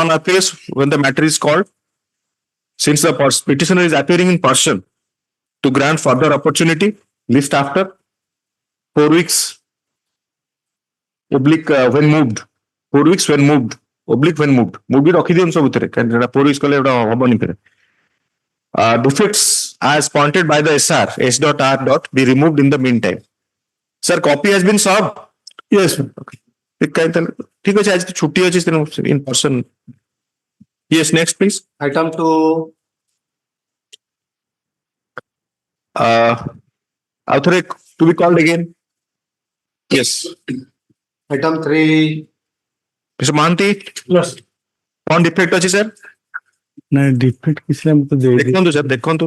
on appeals when the matter is called. Since the petitioner is appearing in person, to grant further opportunity, list after 4 weeks, oblique when moved, 4 weeks when moved, oblique when moved. Moved it rakhi diyon sabu thare, kan 4 weeks kale eta habani fere. Defects as pointed by the SR, S.R. be removed in the meantime. Sir, copy has been solved? Yes. Okay. ठीक है, आज तो छुट्टी है in person. Yes, next please. Item 2. Author to be called again. Yes. Item 3. Mr. Mahanti. Yes. कौन defect अच्छी sir? नहीं defect किसलिए हमको दे देखो तो सर, देखो तो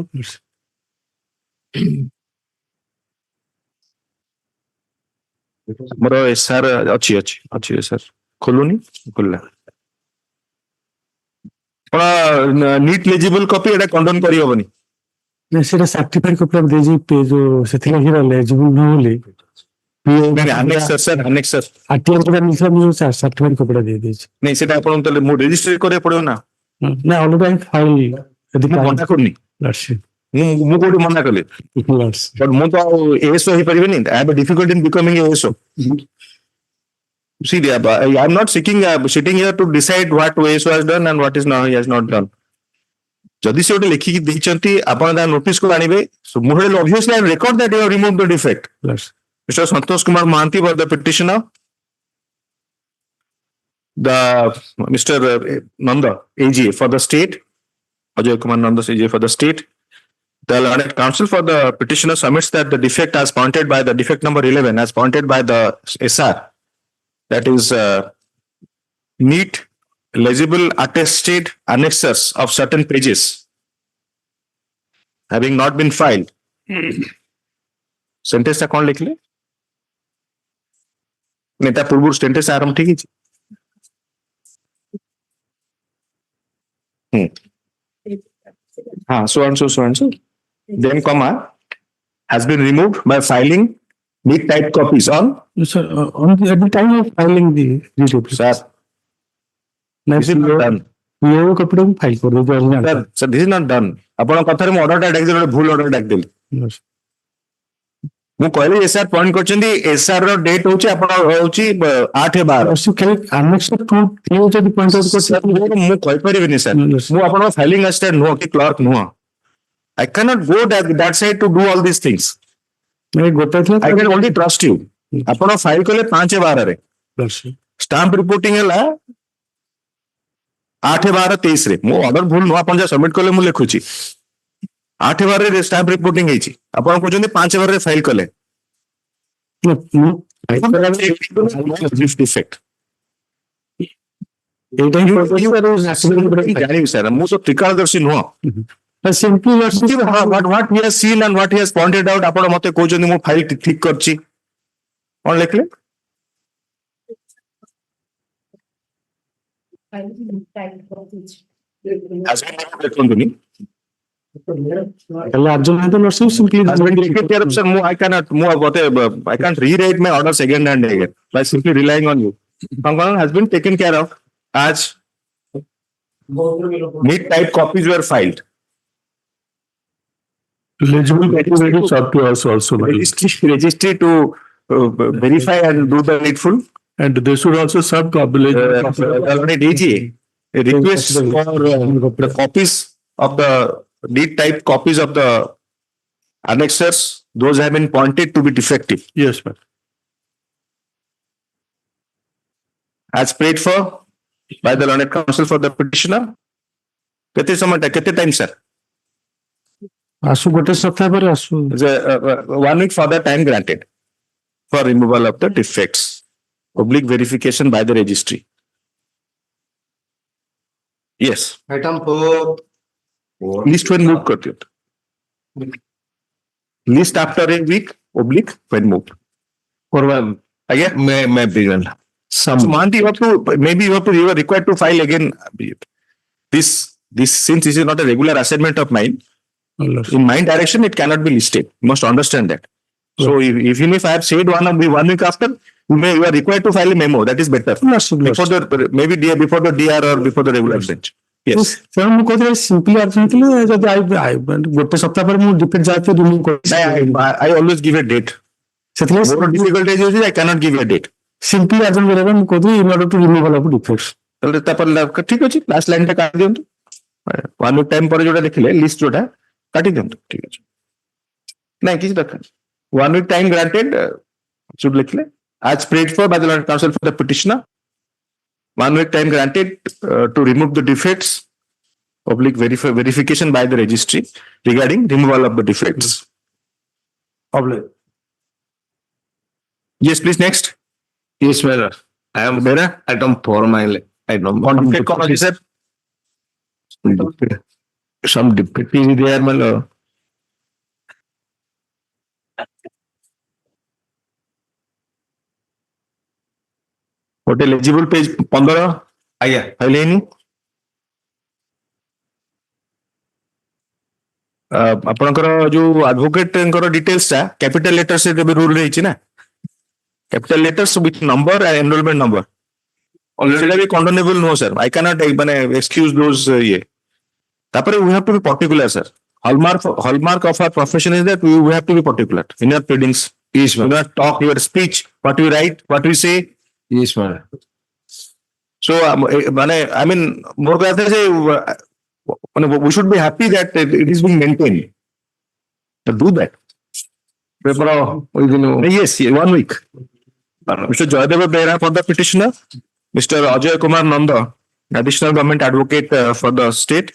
मोर सर अच्छी अच्छी अच्छी सर खोलुनी खोलला पण नीट लेजिबल कॉपी एटा कंडोन करी होबनी नहीं सेटा सर्टिफाइड कॉपी दे जी पेज सेथि लागि लेजिबल न होली नहीं annex sir annex sir RTR को मिलसा मु सर्टिफाइड कॉपी दे दे नहीं सेटा आपण तले मु रजिस्टर करे पड़ो ना ना ऑलरेडी फाइल यदि मना करनी लर्सी मु कोडी मना करले लर्सी बट मु तो एएसओ ही परिबे नहीं I have difficult in becoming ASO see I am not sitting here to decide what ASO has done and what is now he has not done. जदि से ओटे लेखि देइचंती आपण दा नोटिस को आनिबे so मुहरे obviously I record that you have removed the defect. Yes. Mr. Santosh Kumar Mahanti was the petitioner. Mr. Nanda AGA for the state, Ajay Kumar Nanda AGA for the state. The learned counsel for the petitioner submits that the defect as pointed by the defect number 11 as pointed by the SR, that is neat legible attested annexures of certain pages having not been filed. Sentence कौन लिख ले? नेता पूर्व sentence आरंभ ठीक है हाँ so and so then comma has been removed by filing neat type copies on at the time of filing the sir this is not done ये कपड़े को फाइल कर दो sir this is not done आपण कथारे मु order डाक देले भूल ऑर्डर डाक देले मु कहले एसआर पॉइंट करछंदी एसआर रो डेट होची आपण होची 8/12 असु खाली अनेक्सर टू थी जदी पॉइंट आउट कर मु कहि परिबेनी सर मु आपण फाइलिंग असिस्टेंट नो कि क्लर्क नो I cannot go that side to do all these things. नहीं गोटा था I can only trust you. आपण फाइल कले 5/12 रे स्टाम्प रिपोर्टिंग हला 8/12/23 रे मो ऑर्डर भूल नो आपण जे सबमिट कले मु लिखुची 8/12 रे स्टाम्प रिपोर्टिंग हेची आपण कहउछन 5/12 रे फाइल कले डिफेक्ट एटा ही जानि सर मु तो त्रिकालदर्शी no simply what he has seen and what he has pointed out आपण मते कहउछन मु फाइल ठीक करची कोन लिखले as लिखंदुनी अर्जुन है तो nursing simply sir I can't rewrite my order second hand again by simply relying on you. Function has been taken care of as neat type copies were filed. Legible copies up to us also. Registry to verify and do the needful. And they should also sub DGA requests for the copies of the neat type copies of the annexers. Those have been pointed to be defective. Yes, ma'am. As prayed for by the learned counsel for the petitioner. Kete time, sir? Asu gote saptah par asu. 1 week for the time granted for removal of the defects. Public verification by the registry. Yes. Item 4. List when moved करते हो. List after a week, oblique when moved. Or again, may begin. Some month you have to, maybe you are required to file again. This since this is not a regular assignment of mine, in my direction it cannot be listed. You must understand that. So even if I have said 1 week after, you are required to file a memo. That is better. Lordship, Before the, maybe before the DR or before the regular bench. Yes. Sir ମୁଁ କହୁଥିଲି simply ଆର୍ଜେଣ୍ଟ ଥିଲେ ଯଦି ଗୋଟେ ସପ୍ତାହ ପରେ ମୁଁ defect ଯାହା remove କରିବି I always give a date. ସେଥିଲାଗି More difficult is I cannot give a date. Simply urgent କରିବା ପାଇଁ ମୁଁ କହୁଥିଲି in order to remove all of defects. ତାହେଲେ ତାପରେ ଠିକ ଅଛି ଲାଷ୍ଟ ଲାଇନ ଟା କାଟି ଦିଅନ୍ତୁ 1 week ଟାଇମ ପରେ ଯୋଉଟା ଦେଖିଲେ ଲିଷ୍ଟ ଯୋଉଟା କାଟି ଦିଅନ୍ତୁ ଠିକ ଅଛି ନାଇଁ କିଛି ଦରକାର 1 week time granted should লিখলে as prayed for by the Lord Counsel for the petitioner 1 week time granted to remove the defects oblique verification by the registry regarding removal of the defects. Yes, please next. Yes, sir. I am Mera item 4 my item. on defect कौन है sir? Some defect is there, my lord. What eligible page 15 ଆଜ୍ଞା file नहीं ଆପଣଙ୍କର ଯୋଉ ଆଡଭୋକେଟଙ୍କର details ଟା capital letter ସେ ଏବେ rule ରହିଛି ନା capital letters with number and enrolment number ସେଟା ବି କଣ୍ଡୋନେବଲ ନୁହଁ ସାର୍ ଆଇ କାନଟ୍ ମାନେ ଏକ୍ସକ୍ୟୁଜ ଦୋଜ ଇଏ ତାପରେ we have to be particular sir hallmark of our profession is that we have to be particular in your pleadings. yes You ma'am not talk your speech, what you write, what we say. yes ma'am So মানে I mean more কথা যে মানে we should be happy that it is being maintained. To do that. paper within Yes, 1 week. Mr. Joydev Behra for the petitioner, Mr. Ajay Kumar Nanda, additional government advocate for the state.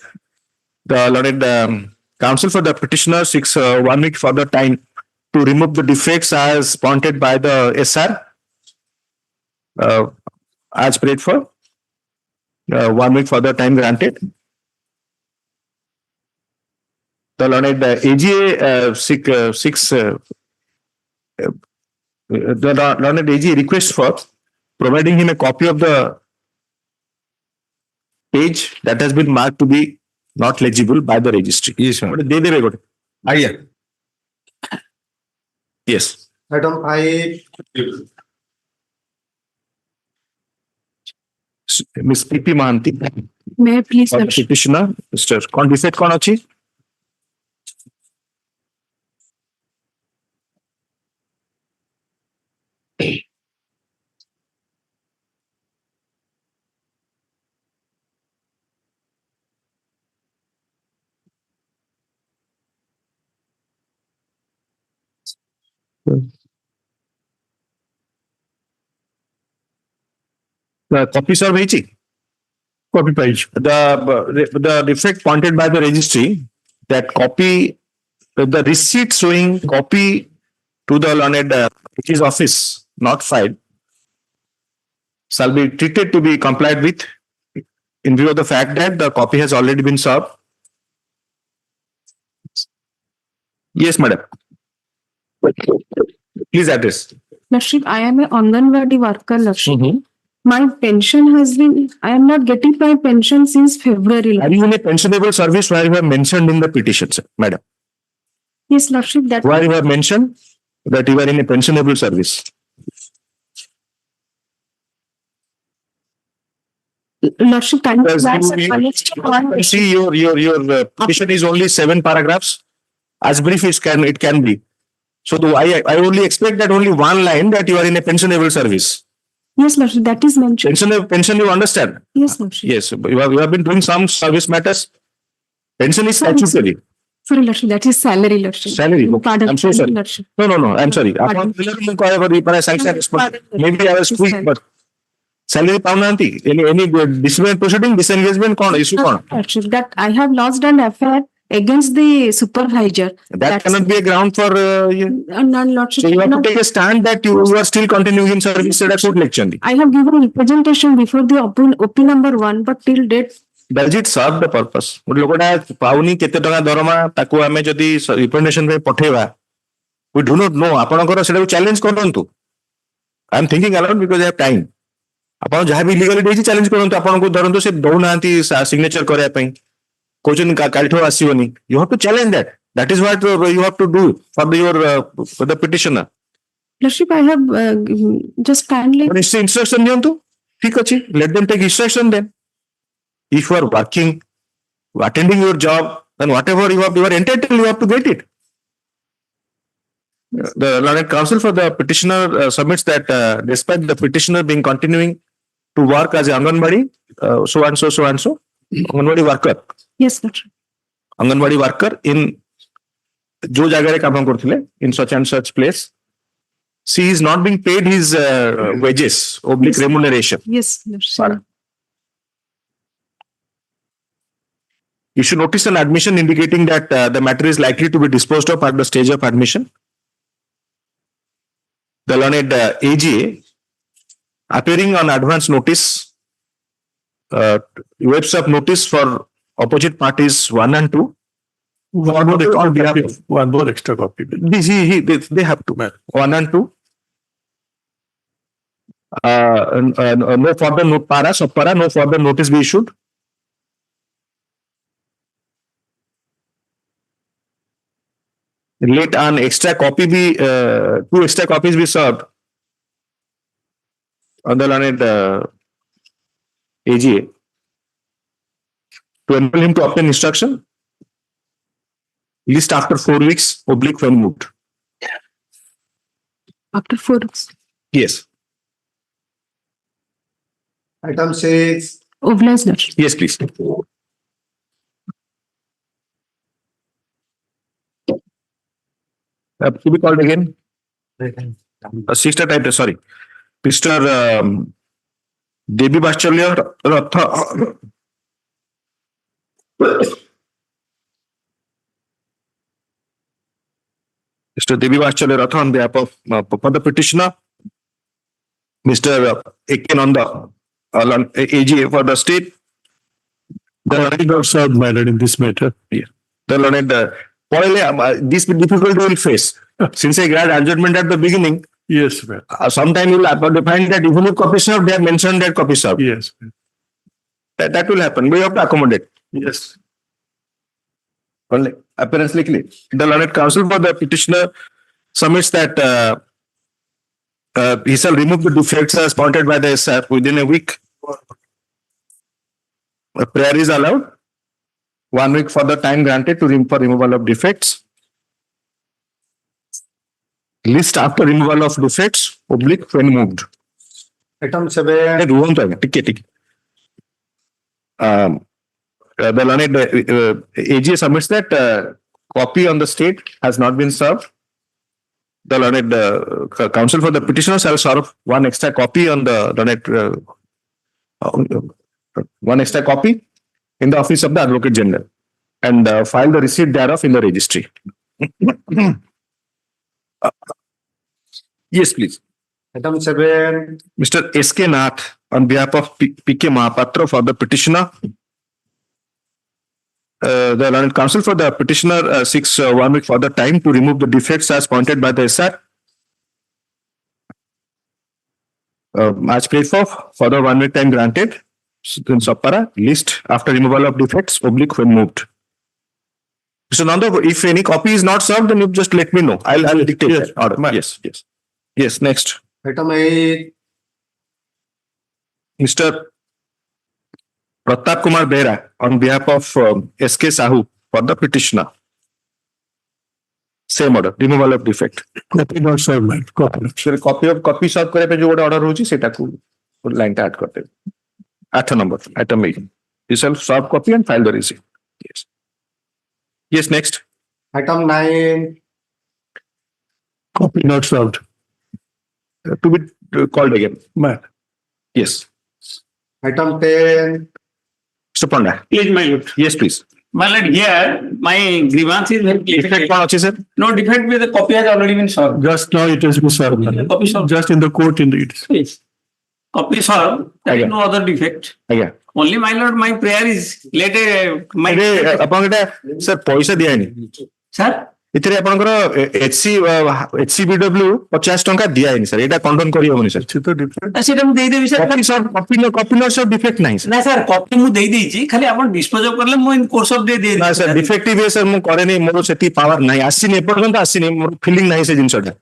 The learned counsel for the petitioner seeks 1 week further time to remove the defects as pointed by the SR, as prayed for. 1 week further time granted. The learned AGA seeks the learned AGA request for providing him a copy of the page that has been marked to be not legible by the registry. yes ma'am They deve gote. ଆଜ୍ଞା Yes. item 5, Miss PP Mahanti, May I please, for the Lordship? petitioner, Mr. Kon defect kon achi? Copy sir ହେଇଛି? Copy ପାଇଛୁ The defect pointed by the registry, that copy, the receipt showing copy to the learned which is office, not filed, shall be treated to be complied with in view of the fact that the copy has already been served. Yes, madam. Please address. Lordship, I am a Anganwadi worker, Lordship. My pension has been, I am not getting my pension since February. Are you in a pensionable service where you have mentioned in the petition, sir, madam? Yes, Lordship, that, Where you have mentioned that you are in a pensionable service. Lordship, can you Yes, that's you- a next one. See, your petition is only 7 paragraphs. As brief as it can be. So I only expect that only one line that you are in a pensionable service. Yes, Lordship, that is mentioned. Pension you understand? Yes, Lordship. Yes, you have been doing some service matters. Pension is statutory. Sorry, Lordship, that is salary, Lordship. Salary. Pardon, I'm so sorry. Lordship. No, I'm sorry. Pardon. Maybe I was quick, but salary paunanti. Any disciplinary proceeding, disengagement, issue Lordship, that I have lodged an affair against the supervisor. that cannot be a ground for. Lordship, So you have to no, take a stand that you are still continuing in service. That's what election. I have given representation before the OP number 1, but till date, Does it serve the purpose? ଗୋଟେ ଲୋକଟା ପାଉନି କେତେ ଟଙ୍କା ଦରମା ତାକୁ ଆମେ ଯଦି representation ପାଇଁ ପଠେଇବା we do not know ଆପଣଙ୍କର ସେଟାକୁ ଚ୍ୟାଲେଞ୍ଜ କରନ୍ତୁ I am thinking aloud because I have time ଆପଣ ଯାହା ବି illegally ଦେଇଛି ଚ୍ୟାଲେଞ୍ଜ କରନ୍ତୁ ଆପଣଙ୍କୁ ଧରନ୍ତୁ ସେ ଦଉନାହାନ୍ତି ସିଗ୍ନେଚର କରିବା ପାଇଁ କହୁଛନ୍ତି କାଲିଠୁ ଆସିବନି you have to challenge that is what you have to do for your for the petitioner Lordship, I have just kindly. Instruction दियंतु ठीक अछि let them take instruction then if you are working attending your job then whatever you are entitled you have to get it. The learned counsel for the petitioner submits that despite the petitioner being continuing to work as a Anganwadi so and so Anganwadi worker Yes, Lordship. Anganwadi worker in जो जगह रे काम करथिले in such and such place she is not being paid his wages oblique remuneration. Yes, Lordship. Issue notice an admission indicating that the matter is likely to be disposed of at the stage of admission. The learned AGA appearing on advance notice waves of notice for opposite parties 1 and 2. One more extra copy. They have to 1 and 2. No further note para subpara no further notice be issued. Let an extra copy be 2 extra copies be served on the learned AGA to enable him to obtain instruction list after 4 weeks oblique when moved. After 4 weeks. Yes. Item 6. Obliged, Lordship. Yes, please. To be called again. Sister type, sorry. Mr. Devi Bachelor Ratha. Mr. Devi Bachelor Ratha on behalf of for the petitioner. Mr. Ekenanda AGA for the state. The learned Not served, my lord, in this matter. the learned this difficulty will face. Since I grant adjournment at the beginning, Yes, ma'am. sometime you will find that even if copy served, they have mentioned that copy served. Yes, ma'am. That will happen. We have to accommodate. Yes. Only apparently clear. The learned counsel for the petitioner submits that he shall remove the defects as pointed by the SR within a week. A prayer is allowed. 1 week for the time granted to for removal of defects. List after removal of defects, oblique when moved. Item 7. The learned AG submits that copy on the state has not been served. The learned counsel for the petitioner shall serve 1 extra copy on the learned 1 extra copy in the office of the Advocate General and file the receipt thereof in the registry. Yes, please. Item 7. Mr. S.K. Nath on behalf of P.K. Mahapatra for the petitioner. The learned counsel for the petitioner seeks 1 week further time to remove the defects as pointed by the SR. As paid for, further 1 week time granted. In Sapara, list after removal of defects, oblique when moved. Mr. Nanda, if any copy is not served, then you just let me know. I'll dictate that order. Yes, next. Item 8. Mr. Pratap Kumar Behra on behalf of S.K. Sahu for the petitioner. Same order, removal of defect. Copy not served, ma'am. Copy serve करे पे जो order होची सेटा को line टा add करते हैं. 8 number, item 8. You shall serve copy and file the receipt. Yes. Yes, next. Item 9. Copy not served. To be called again. Ma'am. Yes. Item 10. Mr. Panda. Please, my lord. Yes, please. My lord, here my grievance is very clear. Defect कौन अच्छे sir? No defect with the copy has already been solved. Just now it has been served, ma'am. Copy solved. Just in the court in the it. Please. Copy solved. There is Okay. no other defect. आज्ञा. Only my lord, my prayer is let my अरे अपन के sir पैसा दिया नहीं. sir. इतने अपन करो HCBW 50 टंका दिया है नहीं सर. एटा कंडोन करी होनी सर. It's the different. সেটা ମୁଁ ଦେଇଦେବି sir. Copy not sir defect नहीं सर. ନା ସାର୍ କପି ମୁଁ ଦେଇଦେଇଛି ଖାଲି ଆପଣ ଡିସ୍ପୋଜ ଅଫ୍ କଲେ ମୁଁ ଇନ୍ କୋର୍ସ ଅଫ୍ ଡେ ନା सर डिफेक्टिव है सर मु करे नहीं मोर सेती पावर नहीं आसीनी एपर्यंत आसीनी मोर फीलिंग नहीं से जिंसटा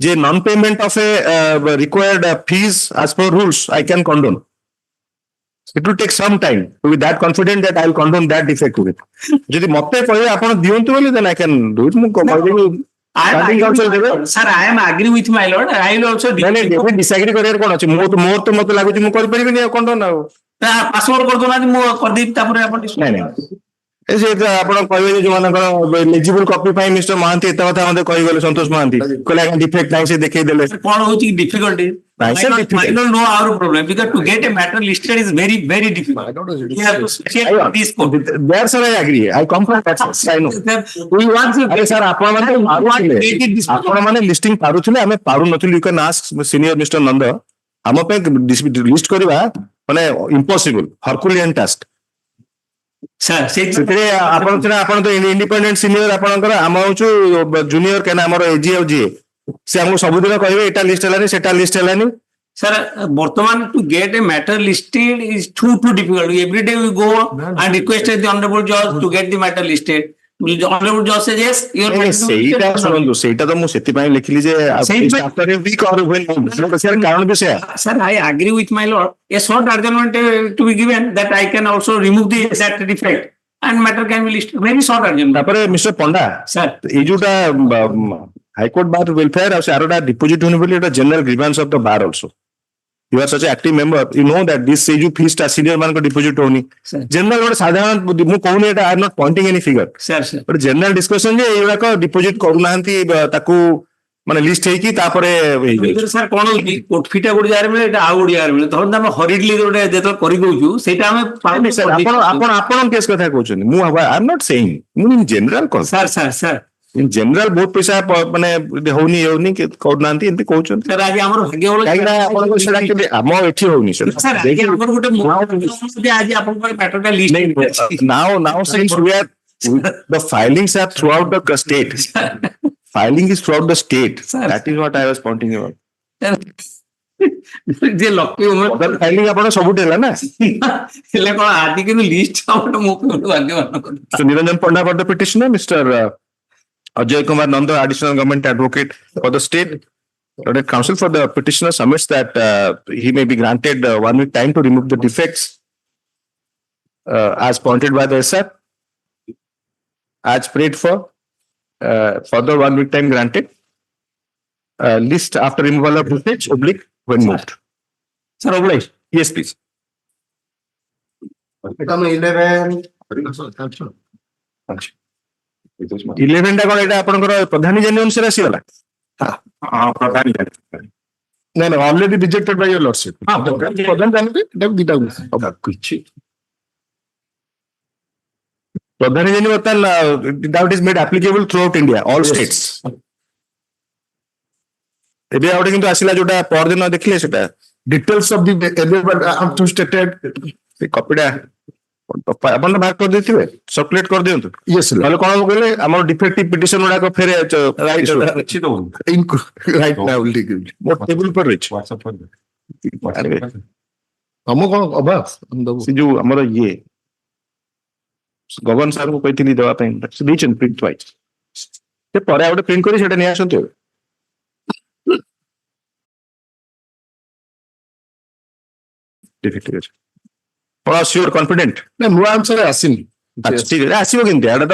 যে non-payment of a required fees as per rules, I can condone. It will take some time to be that confident that I will condone that defect with it. যদি মতে কহে ଆପଣ ଦିଅନ୍ତୁ ବୋଲି then I can do it. ମୁଁ କହିଦେବି standing counsel ଦେବେ। Sir, I am agree with my lord. I will also ନାଇଁ ନାଇଁ ଏବେ disagree କରିବାର କଣ ଅଛି? ମୋର ତ ମତେ ଲାଗୁଛି ମୁଁ କରିପାରିବିନି ଆଉ condone ଆଉ। ପାସୱାର୍ଡ କରିଦଉନାହାନ୍ତି ମୁଁ କରିଦେବି ତାପରେ ଆପଣ ନାଇଁ ନାଇଁ ସେ ଆପଣ କହିବେ ଯେ ଯୋଉମାନଙ୍କର ଏଲିଜିବୁଲ କପି ପାଇଁ ମିଷ୍ଟର ମହାନ୍ତି ଏତେ କଥା ମତେ କହିଗଲେ ସନ୍ତୋଷ ମହାନ୍ତି କହିଲେ ଆଜ୍ଞା ଡିଫେକ୍ଟ ନାହିଁ ସେ ଦେଖେଇ ଦେଲେ। କଣ ହଉଛି କି difficulty? Right, sir, difficult. I don't know our problem because to get a matter listed is very difficult. You have to check this code. There sir I agree. I come from that side. I know. We want to ଆରେ sir ଆପଣ ମାନେ ପାରୁଥିଲେ ଆପଣ ମାନେ listing ପାରୁଥିଲେ ଆମେ ପାରୁନଥିଲୁ you can ask senior mister Nanda ଆମ ପାଇଁ ଲିଷ୍ଟ କରିବା ମାନେ ଇମ୍ପସିବଲ ହରକୁଲିଆନ ଟାସ୍କ। sir ସେଥିରେ ଆପଣ ଆପଣ ତ ଇଣ୍ଡିପେଣ୍ଡେଣ୍ଟ ସିନିୟର ଆପଣଙ୍କର ଆମ ହଉଛୁ ଜୁନିୟର କାହିଁକିନା ଆମର ଏଜି ଆଉ ଯିଏ ସେ ଆମକୁ ସବୁଦିନ କହିବେ ଏଟା ଲିଷ୍ଟ ହେଲାନି ସେଟା ଲିଷ୍ଟ ହେଲାନି। sir ବର୍ତ୍ତମାନ to get a matter listed is too difficult. Every day we go and request the honorable judge to get the matter listed. The honorable judge says yes your matter is ସେଇଟା listed. ଶୁଣନ୍ତୁ ସେଇଟା ତ ମୁଁ ସେଥିପାଇଁ ଲେଖିଲି ଯେ ସେଇଥିପାଇଁ- after a week or when କାରଣ ବି ସେୟା। Sir, I agree with my lord. A short adjournment to be given that I can also remove that defect and matter can be listed. Very short adjournment. ତାପରେ mister Panda Sir, ଏଇ ଯୋଉଟା high court bar welfare ଆଉ ଆରଟା deposit ହଉନି ବୋଲି ଏଟା general grievance of the ବାର also. You are such an active member, you know that this ସେଇ ଯୋଉ ଫିସ୍ ଟା ସିନିୟର ମାନଙ୍କ ଡିପୋଜିଟ ହଉନି Sir. ଜେନେରାଲ ଗୋଟେ ସାଧାରଣ ମୁଁ କହୁନି ଏଟା I M not ପଏଣ୍ଟିଂ any figure sir. ଗୋଟେ ଜେନେରାଲ ଡିସ୍କସନ ଯେ ଏଗୁଡାକ ଡିପୋଜିଟ କରୁନାହାନ୍ତି ତାକୁ ମାନେ ଲିଷ୍ଟ ହେଇକି ତାପରେ ହେଇଯାଉଛି। ସାର୍ କଣ ହଉଛି କୋର୍ଟ ଫିଟା ଗୋଟେ ଜାଗାରେ ମିଳେ ଏଟା ଆଉ ଗୋଟେ ଜାଗାରେ ମିଳେ ଧରନ୍ତୁ ଆମେ ହରିଡଲି ଗୋଟେ ଯେତେବେଳେ କରିଦଉଛୁ ସେଇଟା ଆମେ ନାଇଁ ସାର୍ ଆପଣ ଆପଣ ଆପଣଙ୍କ କେସ୍ କଥା କହୁଛନ୍ତି ମୁଁ ଆଇ ଏମ୍ ନଟ୍ ସେଇଂ ମୁଁ ଇନ୍ ଜେନେରାଲ କହ ସାର୍ ଇନ୍ ଜେନେରାଲ ବହୁତ ପଇସା ମାନେ ହଉନି କରୁନାହାନ୍ତି ଏମିତି କହୁଛନ୍ତି ସାର୍ ଆଜି ଆମର ଭାଗ୍ୟ ଭଲ କାହିଁକିନା ଆପଣଙ୍କ ସେଟା କେବେ ଆମ ଏଠି ହଉନି ସେଟା ସାର୍ ଆଜି ଆମର ଗୋଟେ ଆଜି ଆପଣଙ୍କ ମ୍ୟାଟରଟା list now since we are the filings are throughout the state filing is throughout the state Sir. that is what I was pointing out ଯେ ଲକ୍ଷ୍ମୀ other filing ଆପଣ ସବୁଠି ହେଲା ନା ହେଲେ କଣ ଆଜି କିନ୍ତୁ ଲିଷ୍ଟ ଆମର ମୋ ଭାଗ୍ୟବାନ Mr. Niranjan Panda for the petitioner, Mr. Ajay Kumar Nanda, additional government advocate for the state. Learned counsel for the petitioner submits that he may be granted 1 week time to remove the defects as pointed by the SR. As prayed for, further 1 week time granted. List after removal of defects, oblique, when moved. Sir, oblige. Yes, please. item 11, 11 ଟା କଣ ଏଇଟା ଆପଣଙ୍କର ପ୍ରଧାନ ଜାନି ଅନୁସାରେ ଆସିଗଲା ପ୍ରଧାନ ଜାନି ନାଇଁ ନାଇଁ already rejected Bai your lordship ପ୍ରଧାନ ଜାଣିବେ ଏଟାକୁ ଦିଟା କିଛି ପ୍ରଧାନ ଜାନି ବର୍ତ୍ତମାନ that is made applicable throughout India, all states. ଏବେ ଆଉ ଗୋଟେ କିନ୍ତୁ ଆସିଲା ଯୋଉଟା ପରଦିନ ଦେଖିଲେ ସେଟା ଡିଟେଲ୍ସ ଅଫ ଦି ଟୁ ଷ୍ଟେଟେଡ ସେ କପିଟା ଆପଣ ବାହାର କରିଦେଇଥିବେ ସର୍କୁଲେଟ କରିଦିଅନ୍ତୁ ନହେଲେ କଣ କହିଲେ ଆମର ଡିଫେକ୍ଟିଭ ପିଟିସନ ଗୁଡାକ ଫେରେ ରାଇଟ ନାଉ ମୋ ଟେବୁଲ ଉପରେ ରହିଛି ତମ କଣ ଅଭାବ ସେ ଯୋଉ ଆମର ଇଏ ଗଭର୍ଣ୍ଣ ସାର୍ କୁ କହିଥିଲି ଦେବା ପାଇଁ ସେ ଦେଇଛନ୍ତି ପ୍ରିଣ୍ଟ ୱାଇଜ ସେ ପରେ ଆଉ ଗୋଟେ ପ୍ରିଣ୍ଟ କରି ସେଟା ନେଇ ଆସନ୍ତୁ ଠିକ ଅଛି ଆପଣ ସିଓର କନଫିଡେଣ୍ଟ ନା ନୂଆ ଅନୁସାରେ ଆସିନି ଠିକ ଅଛି ଆସିବ କେମିତି ଏଇଟା ତ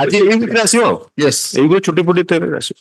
ଆଜି ଏଇ ଭିତରେ ଆସିବ ଏଇ ଛୁଟି ଫୁଟି ଆସିବ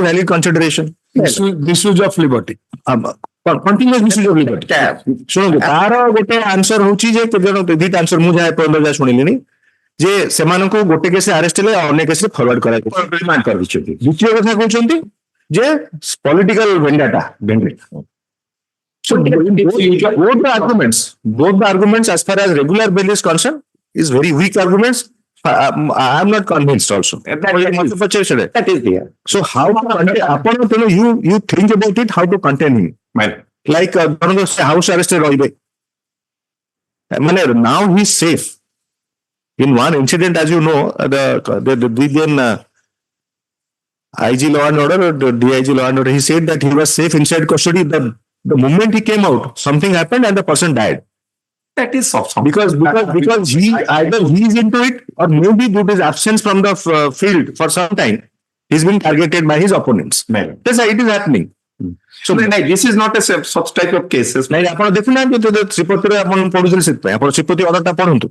valid consideration. misuse of liberty. Continuous misuse of liberty. ଶୁଣନ୍ତୁ ତାର ଗୋଟେ ଆନ୍ସର ହଉଛି ଯେ କେତେ ଜଣ ଦିଟା ଆନ୍ସର ମୁଁ ଯାହା ଏପର୍ଯ୍ୟନ୍ତ ଯାହା ଶୁଣିଲିନି ଯେ ସେମାନଙ୍କୁ ଗୋଟେ କେସ ଆରେଷ୍ଟ ହେଲେ ଅନ୍ୟ କେସରେ ଫରୱାର୍ଡ କରାଯାଇଛି। ଦ୍ୱିତୀୟ କଥା କହୁଛନ୍ତି ଯେ political ଭେଣ୍ଡାଟା So both the arguments as far as regular bail is concerned is very weak arguments. I am not convinced also. That is there. So how to contain, you think about it, how to contain him. Like house arrested Roy. Now he's safe. In one incident, as you know, the then IG law and order or the DIG law and order, he said that he was safe inside custody. The moment he came out, something happened and the person died. That is soft. Because he either he is into it or maybe due to his absence from the field for some time, he's being targeted by his opponents. That's how it is happening. So this is not a such type of cases. ନାଇଁ ଆପଣ ଦେଖୁନାହାନ୍ତି ଶ୍ରୀପତିରେ ଆପଣ ପଢୁଥିଲେ ସେଥିପାଇଁ ଆପଣ ଶ୍ରୀପତି ଅର୍ଡରଟା ପଢନ୍ତୁ।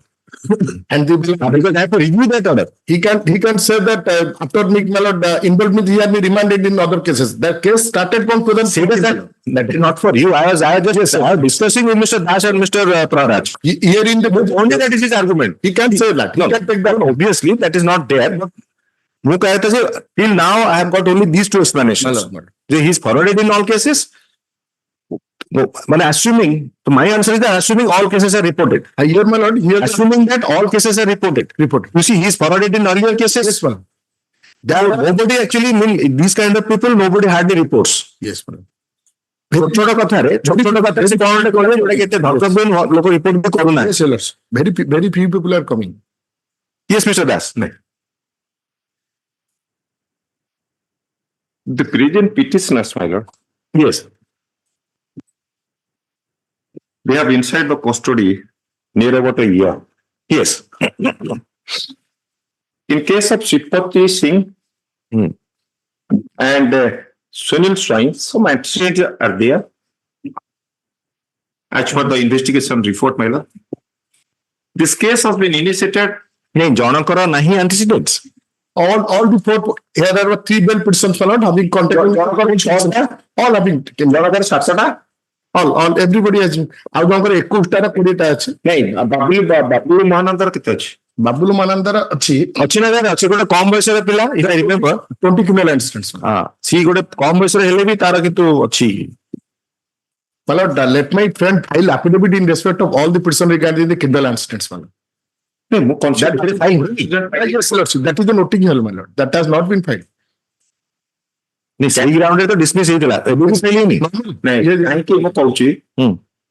And they will, because I have to review that order. he can say that after Nick Mallard involvement, he had been remanded in other cases. That case started from 2007. That is not for you. I was discussing with Mr. Das and Mr. Praraj. Here in the Only that is his argument. he can't say that. He No, can take that. obviously that is not there. But ମୁଁ କହିବା କଥା ଯେ till now I have got only these two explanations. He is forwarded in all cases. Assuming, so my answer is that assuming all cases are reported. Here, my lord, here Assuming that all cases are reported. You see, he is forwarded in earlier cases. yes, madam. Nobody actually, these kind of people, nobody hardly reports. Yes, madam. ଛୋଟ କଥାରେ ସେ କଣ ଗୋଟେ କହିଲେ ଯୋଉଟା କି ଏତେ ଧର୍ତ୍ତବ୍ୟ ଲୋକ ରିପୋର୍ଟ ବି କରୁନାହାନ୍ତି। Yes, sellers. Very few people are coming. Yes, Mr. Das. The prison petitioners, my lord, Yes. they have inside the custody near about a year. Yes. In case of Shripati Singh and Sunil Swain, some antecedents are there. As per the investigation report, my lord, this case has been initiated. ନାଇଁ ଜଣଙ୍କର ନାହିଁ antecedents. All the four, here there were 3 bail petitions, my lord, having contact. All having taken. ଜଣଙ୍କର 7ଟା All, everybody has. ଆଉ ଜଣଙ୍କର 21ଟା 20ଟା ଅଛି। ନାଇଁ ବାବୁଲ ମହାନନ୍ଦର କେତେ ଅଛି? ବାବୁଲ ମାନନ୍ଦର ଅଛି ଅଛି ନା ଅଛି ଗୋଟେ କମ ବୟସର ପିଲା if I remember 20 criminal incidents. ସିଏ ଗୋଟେ କମ ବୟସରେ ହେଲେ ବି ତାର କିନ୍ତୁ ଅଛି। My lord, let my friend file affidavit in respect of all the person regarding the criminal incidents, my lord. ମୁଁ consider fine. Yes, lordship. That is the noting here, my lord. That has not been filed. ନାଇଁ ସେଇ ଗ୍ରାଉଣ୍ଡରେ ତ dismiss ହେଇଥିଲା ଏବେ ବି ଫେଲିନି। ନାଇଁ କାହିଁକି ମୁଁ କହୁଛି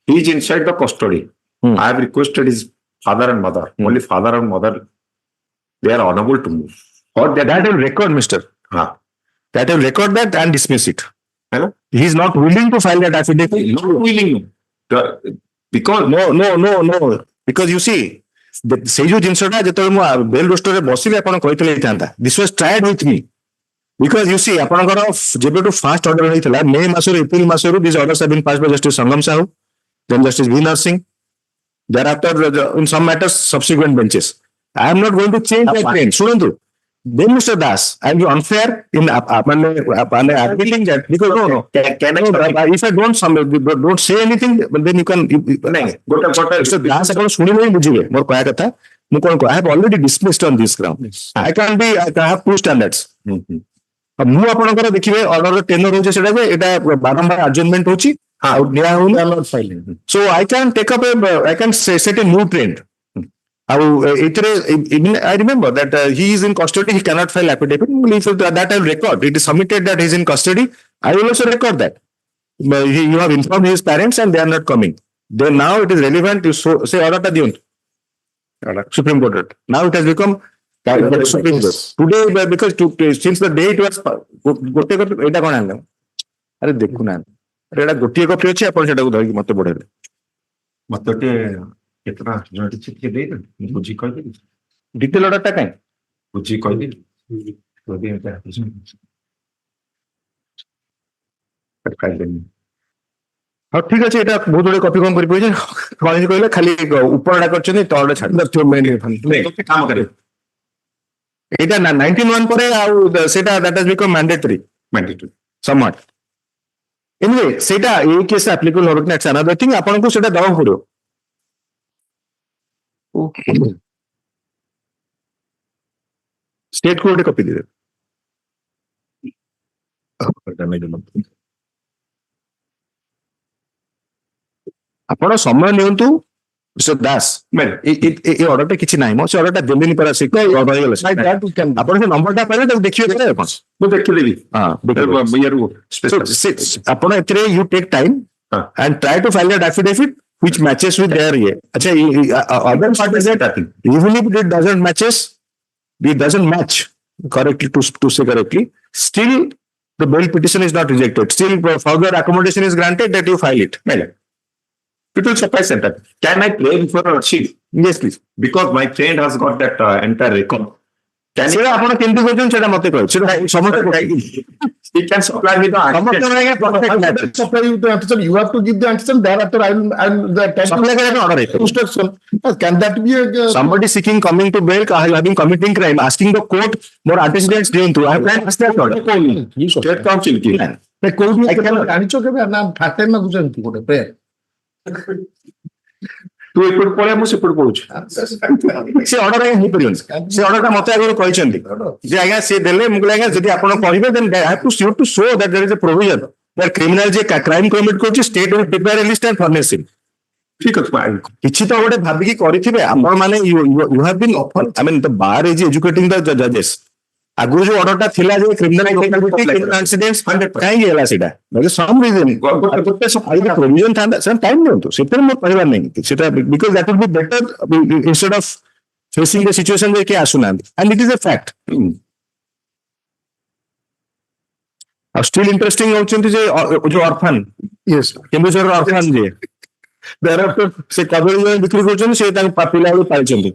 he is inside the custody. I have requested his father and mother. Only father and mother, they are unable to move. Or that will record, mister. That will record that and dismiss it. Hello? He is not willing to file that affidavit. Not willing. Because No. Because you see, ସେଇ ଯୋଉ ଜିନିଷଟା ଯେତେବେଳେ ମୁଁ bail ରୋଷ୍ଟରରେ ବସିଲି ଆପଣ କହିଥିଲେ ହେଇଥାନ୍ତା। This was tried with me. Because you see, ଆପଣଙ୍କର ଯେବେଠୁ ଫାଷ୍ଟ ଅର୍ଡର ହେଇଥିଲା ମେ ମାସରୁ ଏପ୍ରିଲ ମାସରୁ these orders have been passed by Justice M.S.Sahoo, then Justice V. Narsingh. Thereafter, in some matters, subsequent benches. I am not going to change that trend. Shunantu. Then, Mr. Das, I will be unfair in admitting that because no. If I don't say anything, then you can. Mr. Das, ଆପଣ ଶୁଣିଲେ ହିଁ ବୁଝିବେ ମୋର କହିବା କଥା। ମୁଁ କଣ I have already dismissed on this ground. I have two standards. ମୁଁ ଆପଣଙ୍କର ଦେଖିବେ ଅର୍ଡର ଟେନର ହଉଛି ସେଟା ଯେ ଏଟା ବାରମ୍ବାର ଆଡଜର୍ନମେଣ୍ଟ ହଉଛି ଆଉ ନିଆ ହଉନି। So I can take up I can set a new trend. I remember that he is in custody, he cannot file affidavit. That I will record. It is submitted that he is in custody. I will also record that. You have informed his parents and they are not coming. Then now it is relevant to say order Supreme Court. Now it has become Supreme Court. Today, because since the day it was ଗୋଟେ ଏଇଟା କଣ ଆଣିଲେ ଆରେ ଦେଖୁନାହାନ୍ତି ଏଇଟା ଗୋଟିଏ copy ଅଛି ଆପଣ ସେଟାକୁ ଧରିକି ମତେ ବଢେଇଲେ ମତେ ଗୋଟେ କେତେଟା ଜଣେ ଚିଠି ଦେଇଦେଲି ବୁଝି କହିଦେଲି ଡିଟେଲ ଅର୍ଡରଟା କାଇଁ ବୁଝି କହିଦେଲି ହଁ ଠିକ ଅଛି ଏଇଟା ବହୁତ ଗୁଡେ କପି କଣ କରିପାରିବେ କଣ କହିଲେ ଖାଲି ଉପରଟା କରିଛନ୍ତି ତଳଟା ଛାଡି କାମ କରେ ଏଇଟା 1991 ପରେ ଆଉ ସେଟା that has become mandatory mandatory. somewhat. Anyway, ସେଇଟା ଏଇ କେସ୍ applicable ହବ କି ନା, it's another thing, ଆପଣଙ୍କୁ ସେଇଟା ଦବାକୁ ପଡିବ। State କୁ ଗୋଟେ କପି ଦେବେ। ଆପଣ ସମୟ ନିଅନ୍ତୁ ମିଷ୍ଟର ଦାସ, ଏ ଅର୍ଡରଟା କିଛି ନାହିଁ ମୋ, ସେ ଅର୍ଡରଟା ଦେଲେନି ପରା, ସେ ରହିଗଲା। ଆପଣ ସେ ନମ୍ବରଟା ପାଇଲେ ତାକୁ ଦେଖିବେ ପରେ ଆପଣ। ମୁଁ ଦେଖିଦେବି। ଆପଣ ଏଥିରେ you take time and try to file that affidavit which matches with their ଇଏ। ଆଚ୍ଛା, other part is that even if it doesn't match correctly to say correctly, still the bail petition is not rejected. Still further accommodation is granted that you file it. It will suffice that. Can I claim for a sheet? Yes, please. Because my friend has got that entire record. Can ସେଇଟା ଆପଣ କେମିତି କରୁଛନ୍ତି ସେଇଟା ମତେ କହିବେ। ସେଇଟା ସମସ୍ତେ he can supply me the answer? ସମସ୍ତଙ୍କର ଆଜ୍ଞା perfect match ଅଛି। Supply you the antigen. You have to give the antigen. Thereafter, I'll the Supply କରିବା order ହେଇଥିବ। instruction. Can that be a Somebody seeking coming to bail, having committing crime, asking the court more antecedents ଦିଅନ୍ତୁ। I have asked that order. State council ki. କୋଉଠି ଜାଣିଛ କେବେ ନା ଫାଟେ ମାଗୁଛନ୍ତି ଗୋଟେ prayer? ତୁ ଏପଟ ପଳେଇ ମୁଁ ସେପଟ ପଳଉଛି। ସେ ଅର୍ଡର ଆଜ୍ଞା ହେଇପାରିବନି। ସେ ଅର୍ଡରଟା ମତେ ଆଗରୁ କହିଛନ୍ତି ଯେ ଆଜ୍ଞା ସେ ଦେଲେ, ମୁଁ କହିଲି ଆଜ୍ଞା ଯଦି ଆପଣ କହିବେ then I have to show that there is a provision that criminal ଯେ crime commit କରୁଛି state will prepare a list and furnish him। ଠିକ ଅଛି। କିଛି ତ ଗୋଟେ ଭାବିକି କରିଥିବେ ଆପଣ ମାନେ। you have been often, I mean the bar is educating the judges। ଆଗରୁ ଯୋଉ ଅର୍ଡରଟା ଥିଲା ଯେ criminal incidents କାହିଁକି ହେଲା ସେଇଟା? some reason provision ଥାନ୍ତା, ସେମାନେ ଟାଇମ ନିଅନ୍ତୁ, ସେଥିରେ ମୋର କହିବାର ନାହିଁ ସେଟା, because that would be better instead of facing the situation ଯେ କିଏ ଆସୁନାହାନ୍ତି, and it is a fact। ଆଉ still interesting ହଉଛନ୍ତି ଯେ ଯୋଉ ଅର୍ଫାନ, yes କେନ୍ଦୁଝରର ଅର୍ଫାନ ଯିଏ thereafter ସେ କଦଳୀ ଜଣେ ବିକ୍ରି କରୁଛନ୍ତି, ସେ ତାଙ୍କ ପିଲା ବେଳୁ ପାଇଛନ୍ତି।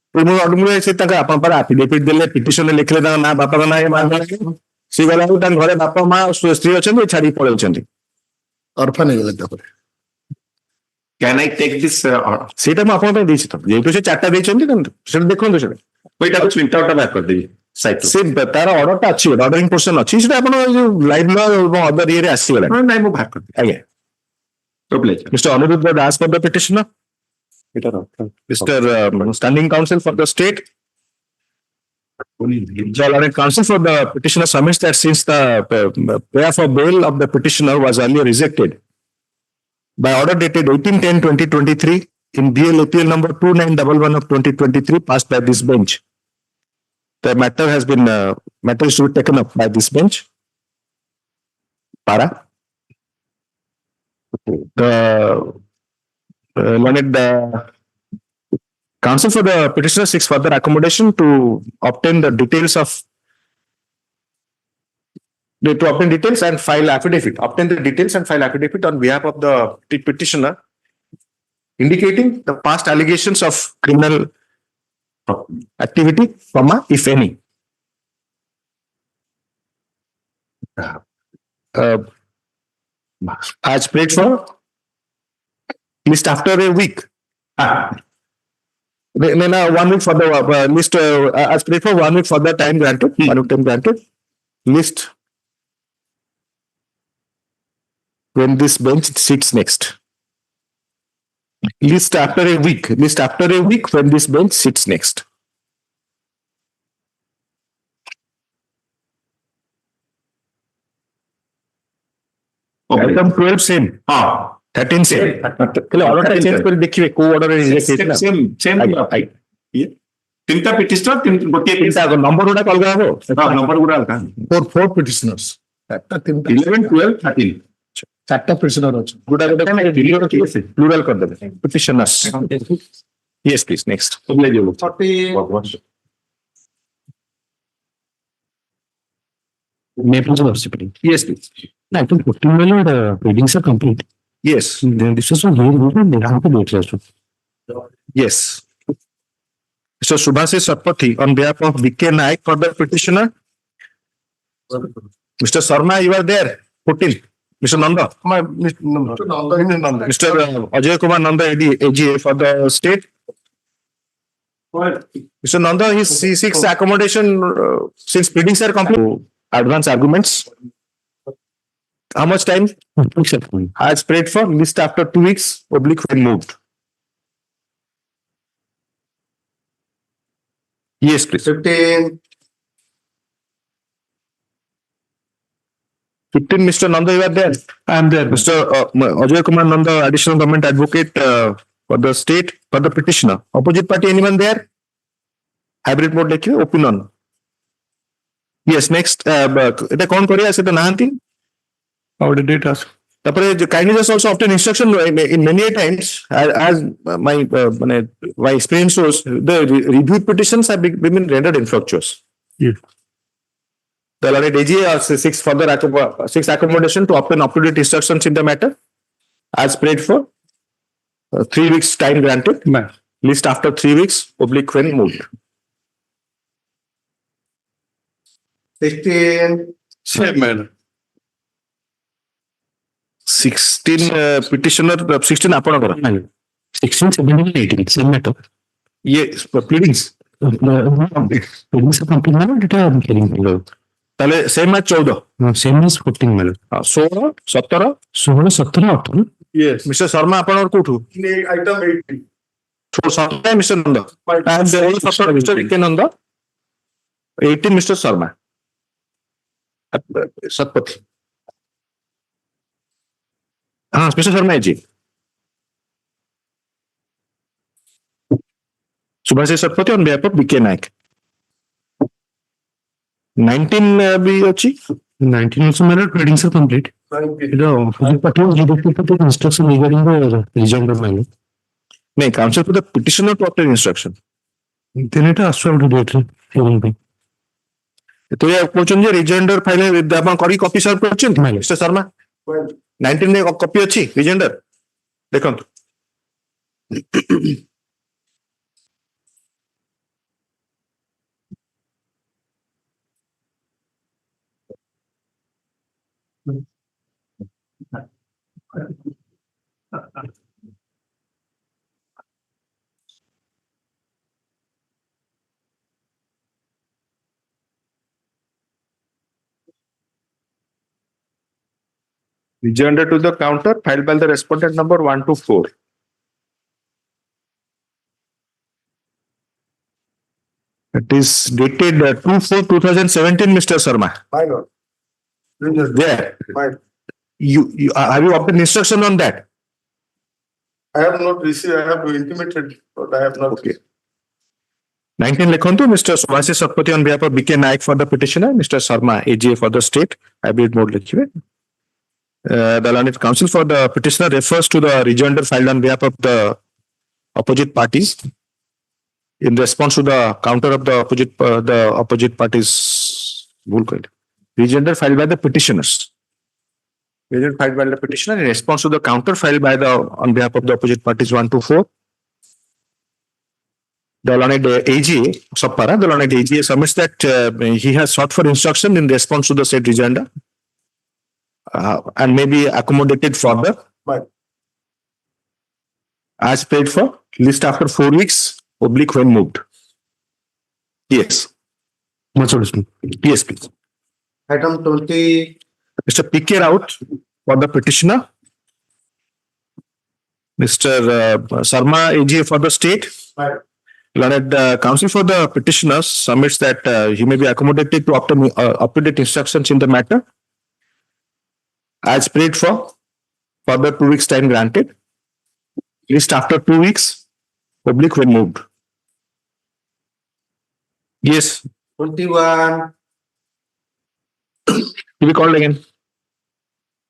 ସେ ତାଙ୍କ ଆପଣ ପାଖରେ ଆଫିଡେଭିଟ୍ ଦେଲେ, ପିଟିସନରେ ଲେଖିଲେ ତାଙ୍କ ନାଁ, ବାପାଙ୍କ ନାଁ, ସେ ଗଲାବେଳକୁ ତାଙ୍କ ଘରେ ବାପା ମା ସ୍ତ୍ରୀ ଅଛନ୍ତି, ଛାଡିକି ପଳେଇଛନ୍ତି, ଅର୍ଫାନ ହେଇଗଲେ ତାପରେ। Can I take this ସେଇଟା ମୁଁ ଆପଣଙ୍କ ପାଇଁ ଦେଇଛି ତ, ଯେହେତୁ ସେ 4ଟା ଦେଇଛନ୍ତି ସେଟା ଦେଖନ୍ତୁ। ସେଟା ଏଇଟାକୁ ପ୍ରିଣ୍ଟ ଆଉଟ୍ ବାହାର କରିଦେବି ସାଇଟ୍। ସେ ତାର ଅର୍ଡରଟା ଅଛି, ଅର୍ଡରିଂ ପୋର୍ସନ ଅଛି, ସେଟା ଆପଣ ଯୋଉ ଲାଇଭ ଲ ଏବଂ ଅଦର ଇଏରେ ଆସିଗଲା। ନାଇଁ ମୁଁ ବାହାର କରିଦେବି। ଆଜ୍ଞା, Mr. Aniruddha Das for the petitioner, Mr. Standing Counsel for the state, the learned counsel for the petitioner submits that since the prayer for bail of the petitioner was earlier rejected by order dated 18/10/2023 in BL APL number 2911 of 2023 passed by this bench, the matter is to be taken up by this bench. Para. The learned counsel for the petitioner seeks further accommodation to obtain the details and file affidavit. Obtain the details and file affidavit on behalf of the petitioner, indicating the past allegations of criminal activity, if any. As prayed for, list after a week. Then 1 week for the list, as prayed for 1 week for the time granted, 1 week time granted. List when this bench sits next. List after a week when this bench sits next. Item 12 same. 13 same. Order change କରି ଦେଖିବେ କୋଉ ଅର୍ଡରରେ reject ହେଇଥିଲା। Same ତିନିଟା ପିଟିସନର ଗୋଟିଏ number ଗୁଡାକ ଅଲଗା ହବ, number ଗୁଡା ଅଲଗା। 4 petitioners, 11, 12, 13 4ଟା petitioner ଅଛି। ପ୍ଲୁରାଲ କରିଦେବେ petitioners। Yes, please, next. 30 May please participate. Yes, please. I think 15 million readings are complete. Yes, Then this is one very good and they have to do it also. yes. So Subhasis Satpathy on behalf of BK Naik for the petitioner. Mr. Sarma, you are there. 14. Mr. Nanda. Mr. Ajay Kumar Nanda, AGA for the state. Mr. Nanda, he seeks accommodation since pleadings are complete. advance arguments. How much time? As prayed for, list after 2 weeks, oblique when moved. Yes, please. 15. 15, Mr. Nanda, you are there. I am there. Mr. Ajay Kumar Nanda, additional government advocate for the state, for the petitioner. Opposite party, anyone there? Hybrid mode lekhiye, opinion. Yes, next. Eta kon koriya seta nahanti? How did it ask? Kindly just also obtain instruction in many times, as my experience shows, the reviewed petitions have been rendered infructuous. Yes. The Lord AG six accommodation to obtain up-to-date instructions in the matter, as prayed for. 3 weeks time granted. List after 3 weeks, oblique when moved. 16. Same manner. 16 petitioner, 16 ଆପଣଙ୍କର 16, 17, 18, same matter. ये pleadings Pleadings are complete matter, data I'm carrying below. ତାହେଲେ same as 14 No, same as 14 matter. 16 17 16, 17, 18. Yes. Mister Sharma ଆପଣଙ୍କର କୋଉଠୁ Item 18. 17 mister Nanda 17 mister K Nanda 18 mister Sharma Satpathy हाँ mister Sharma ji Subhash Satpathy on behalf of B K Nayak 19 भी अच्छी 19 also matter, pleadings are complete. The opposite party was rejected to take instruction regarding the rejoinder matter. नहीं counsel for the petitioner to obtain instruction Then it has to have the hearing be. तो ये question जे rejoinder file आपण करी copy सर्व करछन mister Sharma 19 ने copy अच्छी rejoinder देखंतु rejoinder to the counter filed by the respondent number 1 to 4. It is dated 2/4/2017, Mr. Sharma. My lord. There. Fine. You have you obtained instruction on that? I have not received, I have intimated, but I have not. Okay. 19 Lekhantu, Mr. Subhashi Satpathy on behalf of BK Naik for the petitioner, Mr. Sharma, AGA for the state. Hybrid mode lekhiye. The learned counsel for the petitioner refers to the rejoinder filed on behalf of the opposite parties in response to the counter of the opposite parties. Rejoinder filed by the petitioners. Rejoinder filed by the petitioner in response to the counter filed by the on behalf of the opposite parties 1 to 4. The learned AGA, Sapara, the learned AGA submits that he has sought for instruction in response to the said rejoinder. And may be accommodated further Right. as paid for list after 4 weeks oblique when moved. Yes. Much understood. Yes, please. Item 20. Mr. PK out for the petitioner. Mr. Sharma AGA for the state. Right. Learned counsel for the petitioner submits that he may be accommodated to obtain up-to-date instructions in the matter. As prayed for, further 2 weeks time granted. List after 2 weeks, public when moved. Yes, 21. to be called again.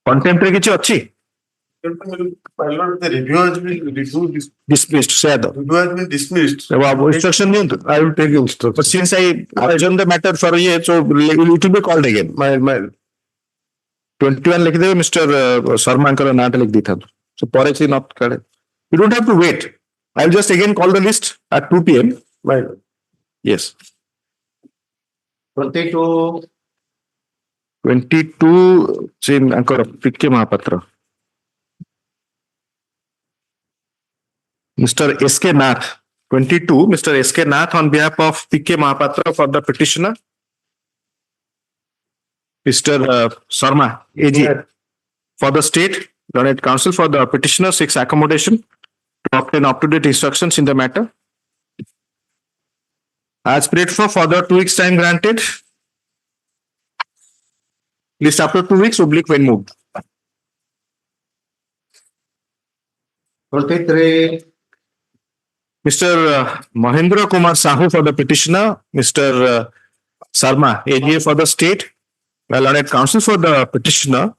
Contempt रे किछि अछि? My lord, the review has been reviewed. Dismissed, say the. Review has been dismissed. Instruction दियंतु. I will take instruction. But since I adjourn the matter for ye, so it will be called again. My 21 लिख देबे mister Sharma कर नाम लिख दी था सो परे से not करे you don't have to wait I will just again call the list at 2 PM. My lord. Yes. 22. 22 sin anchor PK Mahapatra. Mr. SK Nath. 22 Mr. SK Nath on behalf of PK Mahapatra for the petitioner. Mr. Sharma, AG. For the state, learned counsel for the petitioner seeks accommodation to obtain up-to-date instructions in the matter. As prayed for further 2 weeks time granted. List after 2 weeks, oblique when moved. 23. Mr. Mahendra Kumar Sahu for the petitioner, Mr. Sharma, AGA for the state, learned counsel for the petitioner,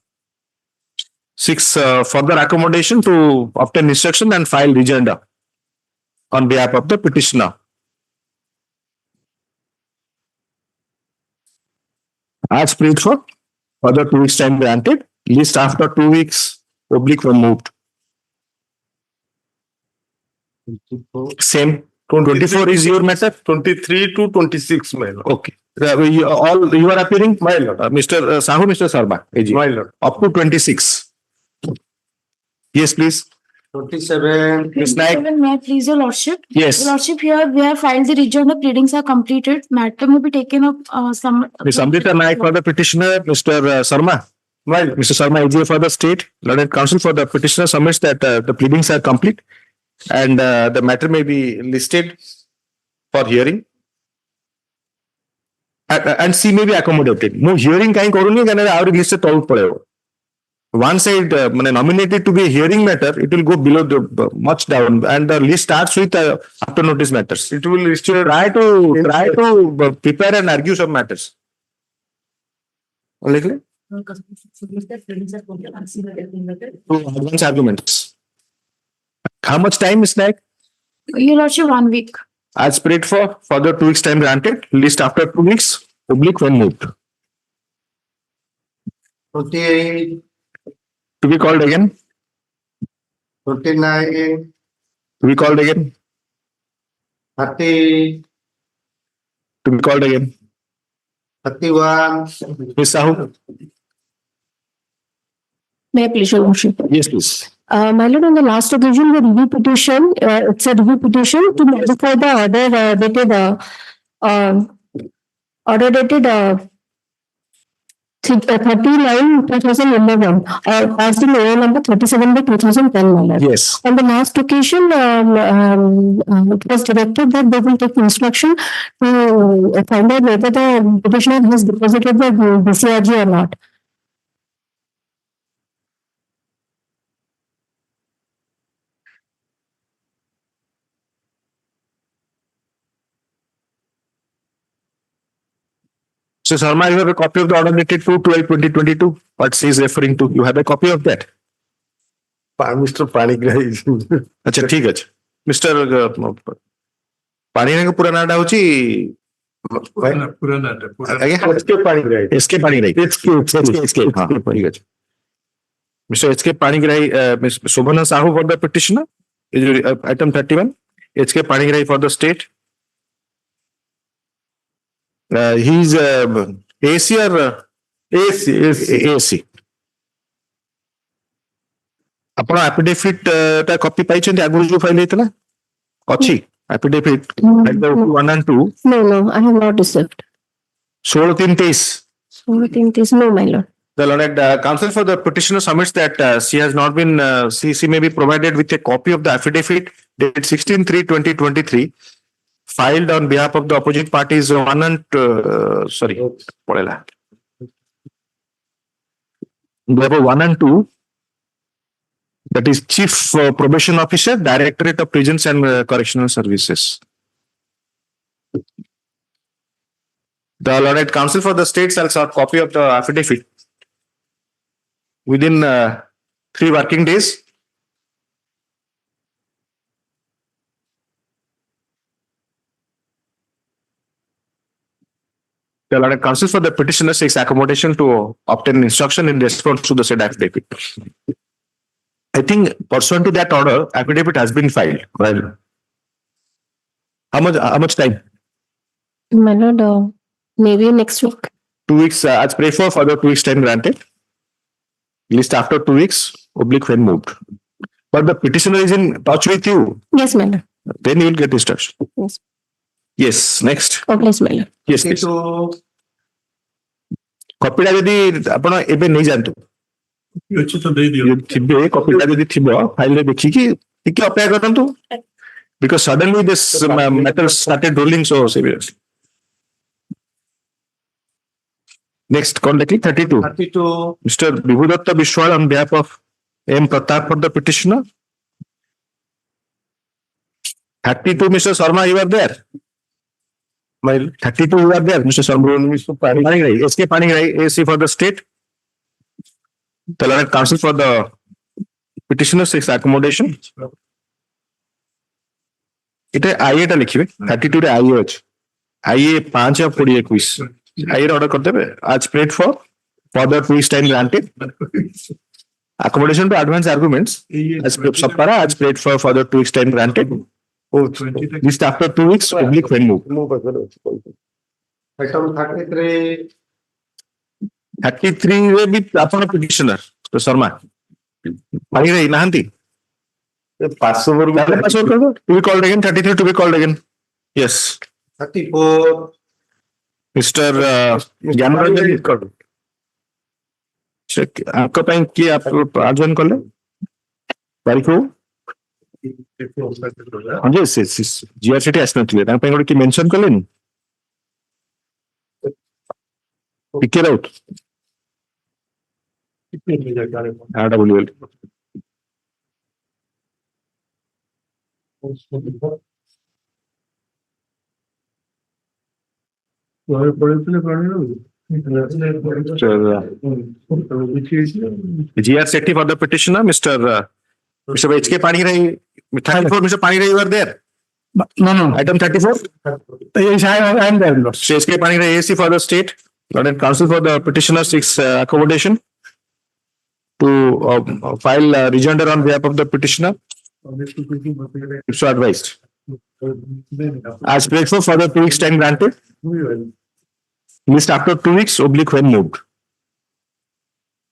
seeks further accommodation to obtain instruction and file rejoinder on behalf of the petitioner. As prayed for, further 2 weeks time granted, list after 2 weeks, oblique when moved. Same. 24 is your matter? 23 to 26, my lord. Okay. You are appearing? My lord. Mr. Sahu, Mr. Sharma, AG. My lord. Up to 26. Yes, please. 27. Ms. Naik. May I please, your lordship? Yes. Your lordship, here we have filed the rejoinder, pleadings are completed, matter may be taken up some. Ms. Amrita Naik for the petitioner, Mr. Sharma. My lord. Mr. Sharma, AG for the state. Learned counsel for the petitioner submits that the pleadings are complete and the matter may be listed for hearing. And C may be accommodated. No hearing kind koruni can already listed all padayo. Once I nominated to be a hearing matter, it will go below the much down, and the list starts with after notice matters. It will try to prepare and argue some matters. Likely? Advance arguments. How much time is like? Your lordship, 1 week. As prayed for, further 2 weeks time granted. List after 2 weeks, oblique when moved. 28. To be called again. 29. To be called again. 30. To be called again. 31. Ms. Sahu. May I please, your lordship? Yes, please. My lord, on the last occasion, the review petition, it's a review petition to modify the order dated 39/2011, passed in OA number 37/2010, my lord. Yes. On the last occasion, it was directed that they will take instruction to find out whether the petitioner has deposited the BCRG or not. So, Sharma, you have a copy of the order dated 2/12/2022. What she is referring to? You have a copy of that? Mr. Panigrahi. अच्छा ठीक है mister पानी का पूरा नाम होची SK Panigrahi. SK Panigrahi SK हाँ ठीक है mister SK Panigrahi miss Shobhana Sahu for the petitioner item 31 SK Panigrahi for the state he is AC or AC ଆପଣ affidavit ଟା copy ପାଇଛନ୍ତି ଆଗରୁ ଯୋଉ ଫାଇଲ ହେଇଥିଲା ଅଛି affidavit 1 and 2 No, I have not received. 16/3/23 So I think this, no, my lord. The learned counsel for the petitioner submits that she has not been she may be provided with a copy of the affidavit dated 16/3/2023 filed on behalf of the opposite parties 1 and Therefore, 1 and 2, that is Chief Probation Officer, Directorate of Prisons and Correctional Services. The learned counsel for the state shall serve copy of the affidavit within 3 working days. The learned counsel for the petitioner seeks accommodation to obtain instruction in response to the said affidavit. I think pursuant to that order, affidavit has been filed. Well, how much time? My lord, maybe next week. 2 weeks. As pray for further 2 weeks time granted. List after 2 weeks, oblique when moved. But the petitioner is in touch with you. Yes, my lord. Then you will get instruction. Yes. Yes. Next. Oh, please, my lord. Yes, please. କପିଟା ଯଦି ଆପଣ ଏବେ ନେଇଯାଆନ୍ତୁ ଯଦି ଥିବେ କପିଟା ଯଦି ଥିବ ଫାଇଲରେ ଦେଖିକି ଟିକେ ଅପେକ୍ଷା କରନ୍ତୁ because suddenly this matter started rolling so seriously. Next, call the 32. 32. Mr. Vibhudatta Bishwal on behalf of M. Pratap for the petitioner. 32, Mr. Sharma, you are there. My 32, you are there, Mr. Sharma. Mr. Panigrahi, SK Panigrahi, AC for the state. The learned counsel for the petitioner seeks accommodation. এটা IA টা লিখিবে 32 রে IA আছে IA 5 और 20 21 IA রে order করতে হবে আজ prayed for further 2 weeks time granted accommodation to advance arguments as subpara as prayed for further 2 weeks time granted list after 2 weeks public when move Item 33. 33 रे भी आपण petitioner तो शर्मा पानी रे नाहंती Passover. password कर दो to be called again 33 to be called again yes 34. Mr. Gyanranjan आपका ପାଇଁ କିଏ ଆର୍ଜନ କଲେ ତାରିଖ ହଁ ଯେ ଜିଆର ସେଠି ଆସିନଥିଲେ ତାଙ୍କ ପାଇଁ ଗୋଟେ କିଏ ମେନସନ କଲେନି ଟିକେ ରାଉତ ଆଟା ଭୁଲିଗଲି GR Sethi for the petitioner, Mr. H.K. Panigrahi. 34, Mr. Panigrahi, you are there. No. Item 34. Yes, I am there. Lord. So H.K. Panigrahi, AC for the state. Lord and counsel for the petitioner seeks accommodation to file rejoinder on behalf of the petitioner. So advised. As prayed for further 2 weeks time granted. List after 2 weeks oblique when moved.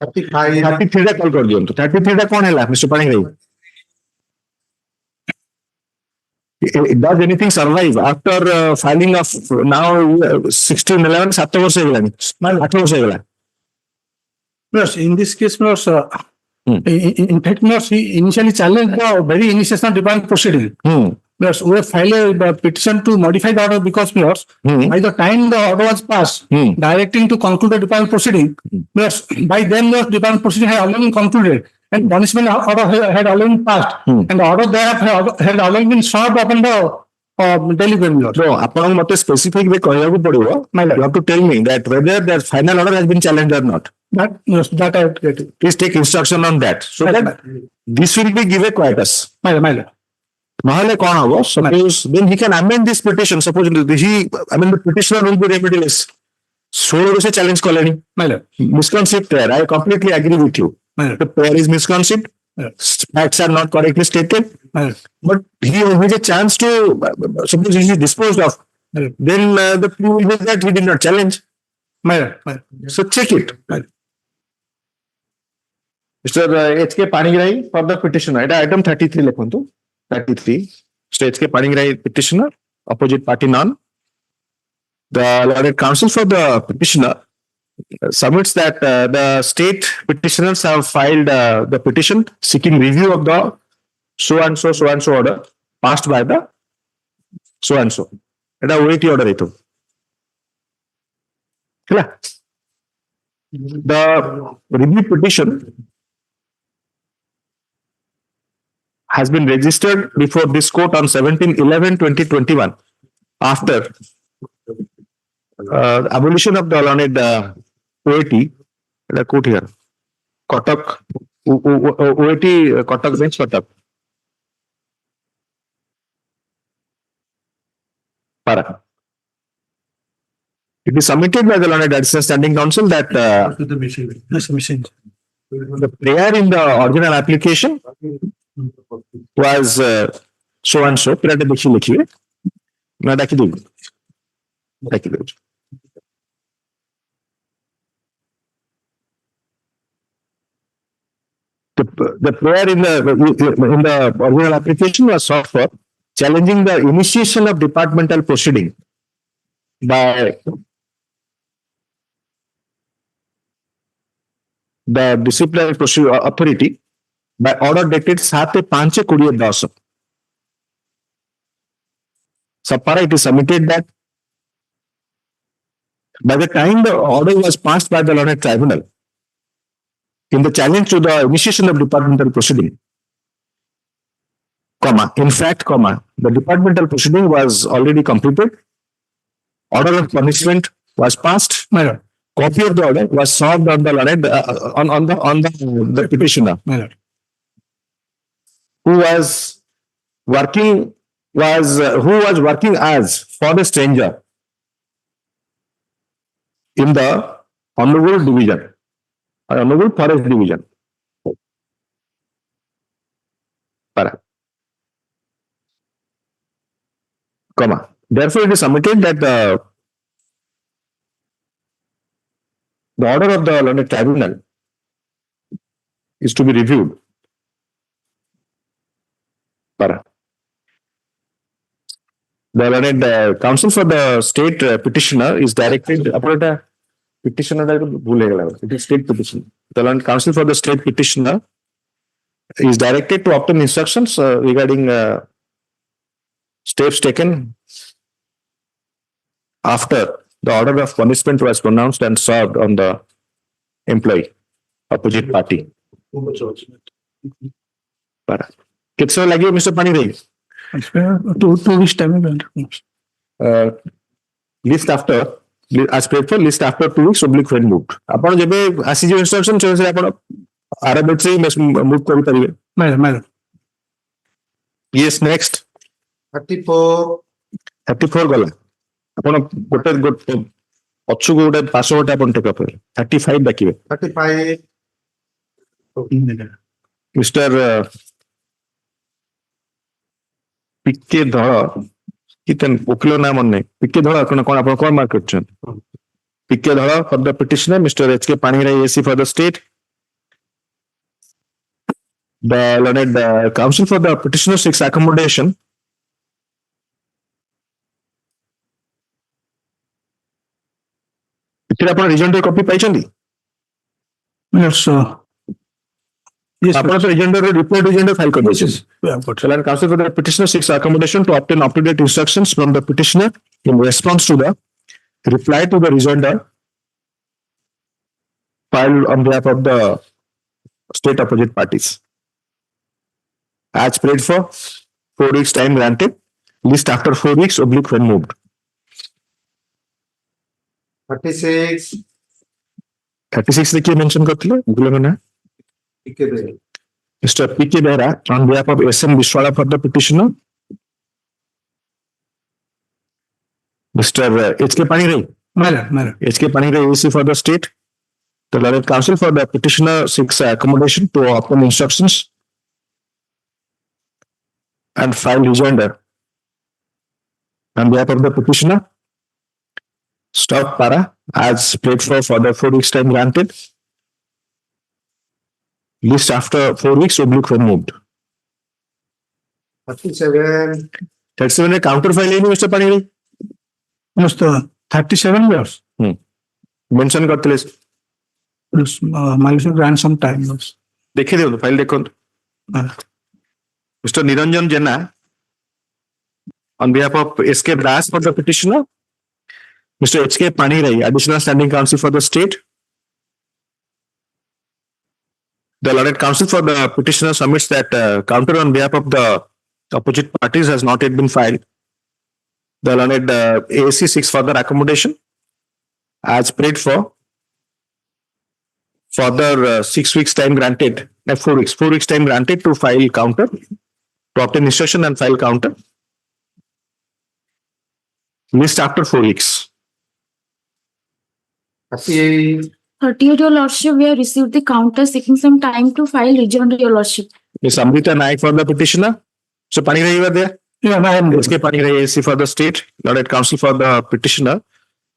35. 33 টা call করে দিয়ন্তু 33 টা কোন হেলা mister Panigrahi does anything survive after filing of now 16 11 7 ବର୍ଷ ହେଇଗଲାଣି 8 ବର୍ଷ ହେଇଗଲା Yes, in this case, in fact, he initially challenged the very initiation of divine proceeding. Yes, we have filed a petition to modify the order because by the time the order was passed, directing to conclude the divine proceeding, by then the divine proceeding had already concluded and punishment order had already passed, and the order there had already been served upon the delivery. No, ଆପଣଙ୍କୁ ମତେ specific ରେ କହିବାକୁ ପଡିବ you have to tell me that whether the final order has been challenged or not. That I have to get it. Please take instruction on that so that this will be given quietus. নহলে কোন হবো suppose then he can amend this petition suppose the petitioner will be remedialess 16 ରୁ ସେ challenge କଲେଣି misconceived there I completely agree with you the prayer is misconceived facts are not correctly stated but he has a chance to suppose he is disposed of then the proof will be that he did not challenge so check it Mr. H.K. Panigrahi for the petitioner এটা item 33 লেখন্তু 33 Mr. H.K. Panigrahi petitioner opposite party none the learned counsel for the petitioner submits that the state petitioners have filed the petition seeking review of the so and so order passed by the so and so এটা OAT order ito ହେଲା the review petition has been registered before this court on 17/11/2021 after abolition of the learned OAT the court here Kotak OAT Kotak bench Kotak para it is submitted by the learned additional standing counsel that the prayer in the original application was so and so পিরাটা দেখি লিখিবে না ডাকি দেব the prayer in the original application was sought for challenging the initiation of departmental proceeding by the disciplinary authority by order dated 7/5/2010. Sapara, it is submitted that by the time the order was passed by the learned tribunal, in the challenge to the initiation of departmental proceeding, in fact, the departmental proceeding was already completed. Order of punishment was passed. My lord, Copy of the order was served on the learned, on the petitioner, my lord. who was working as for a stranger in the Hon'Ble division, or Hon'Ble forest division. Para. Therefore, it is submitted that the order of the learned tribunal is to be reviewed. Para. The learned counsel for the state petitioner is directed. Petitioner, it is state petitioner. The learned counsel for the state petitioner is directed to obtain instructions regarding steps taken after the order of punishment was pronounced and served on the employee, opposite party. Para. Kit's lagi, Mr. Panirei? 2 weeks time. List after, as paid for list after 2 weeks oblique when moved. Upon jebe ACG instruction, so upon Arabic say move kari paribe. My lord. Yes, next. 34, 34 gala. Upon gote पछु गोटे 500 गोटे अपन take up 35 बाकी 35, mister पिके धड़ कितन वकील नाम मन पिके धड़ कोन कोन अपन कोन मार्क करछन पिके धड़ for the petitioner mister H K पानीराई A C for the state the learned counsel for the petitioner seeks accommodation इतने अपन रिजल्ट कॉपी पाइछंदी Yes, yes, अपन तो रिजल्ट रिपोर्ट रिजल्ट फाइल कर this we have got. The learned counsel for the petitioner seeks accommodation to obtain up-to-date instructions from the petitioner in response to the reply to the rejoinder filed on behalf of the state opposite parties. As prayed for, 4 weeks time granted. List after 4 weeks oblique when moved. 36, 36 देखिए mention करते हैं भूले मैंने Mr. P.K. Behra on behalf of S.M. Biswala for the petitioner. Mr. H.K. Panirai, My lord. H.K. Panirai AC for the state. The learned counsel for the petitioner seeks accommodation to obtain instructions and file rejoinder on behalf of the petitioner. Stop para as prayed for the 4 weeks time granted. List after 4 weeks oblique when moved. 37, 37 में counter file है नहीं Mr. Panirai? Yes, 37 years. Mention करते हैं Yes, my lord grant some time. Yes. देखिए देखो file देखो Mr. Niranjan Jena on behalf of S.K. Das for the petitioner. Mr. H.K. Panirai, additional standing counsel for the state. The learned counsel for the petitioner submits that counter on behalf of the opposite parties has not yet been filed. The learned AAC seeks further accommodation as prayed for. Further 6 weeks time granted, 4 weeks time granted to file counter, to obtain instruction and file counter. List after 4 weeks. 38, 38, your lordship, we have received the counter seeking some time to file rejoinder, your lordship. Ms. Amrita Naik for the petitioner. So Panirai, you were there. Yeah, I am. S.K. Panirai AC for the state. Learned counsel for the petitioner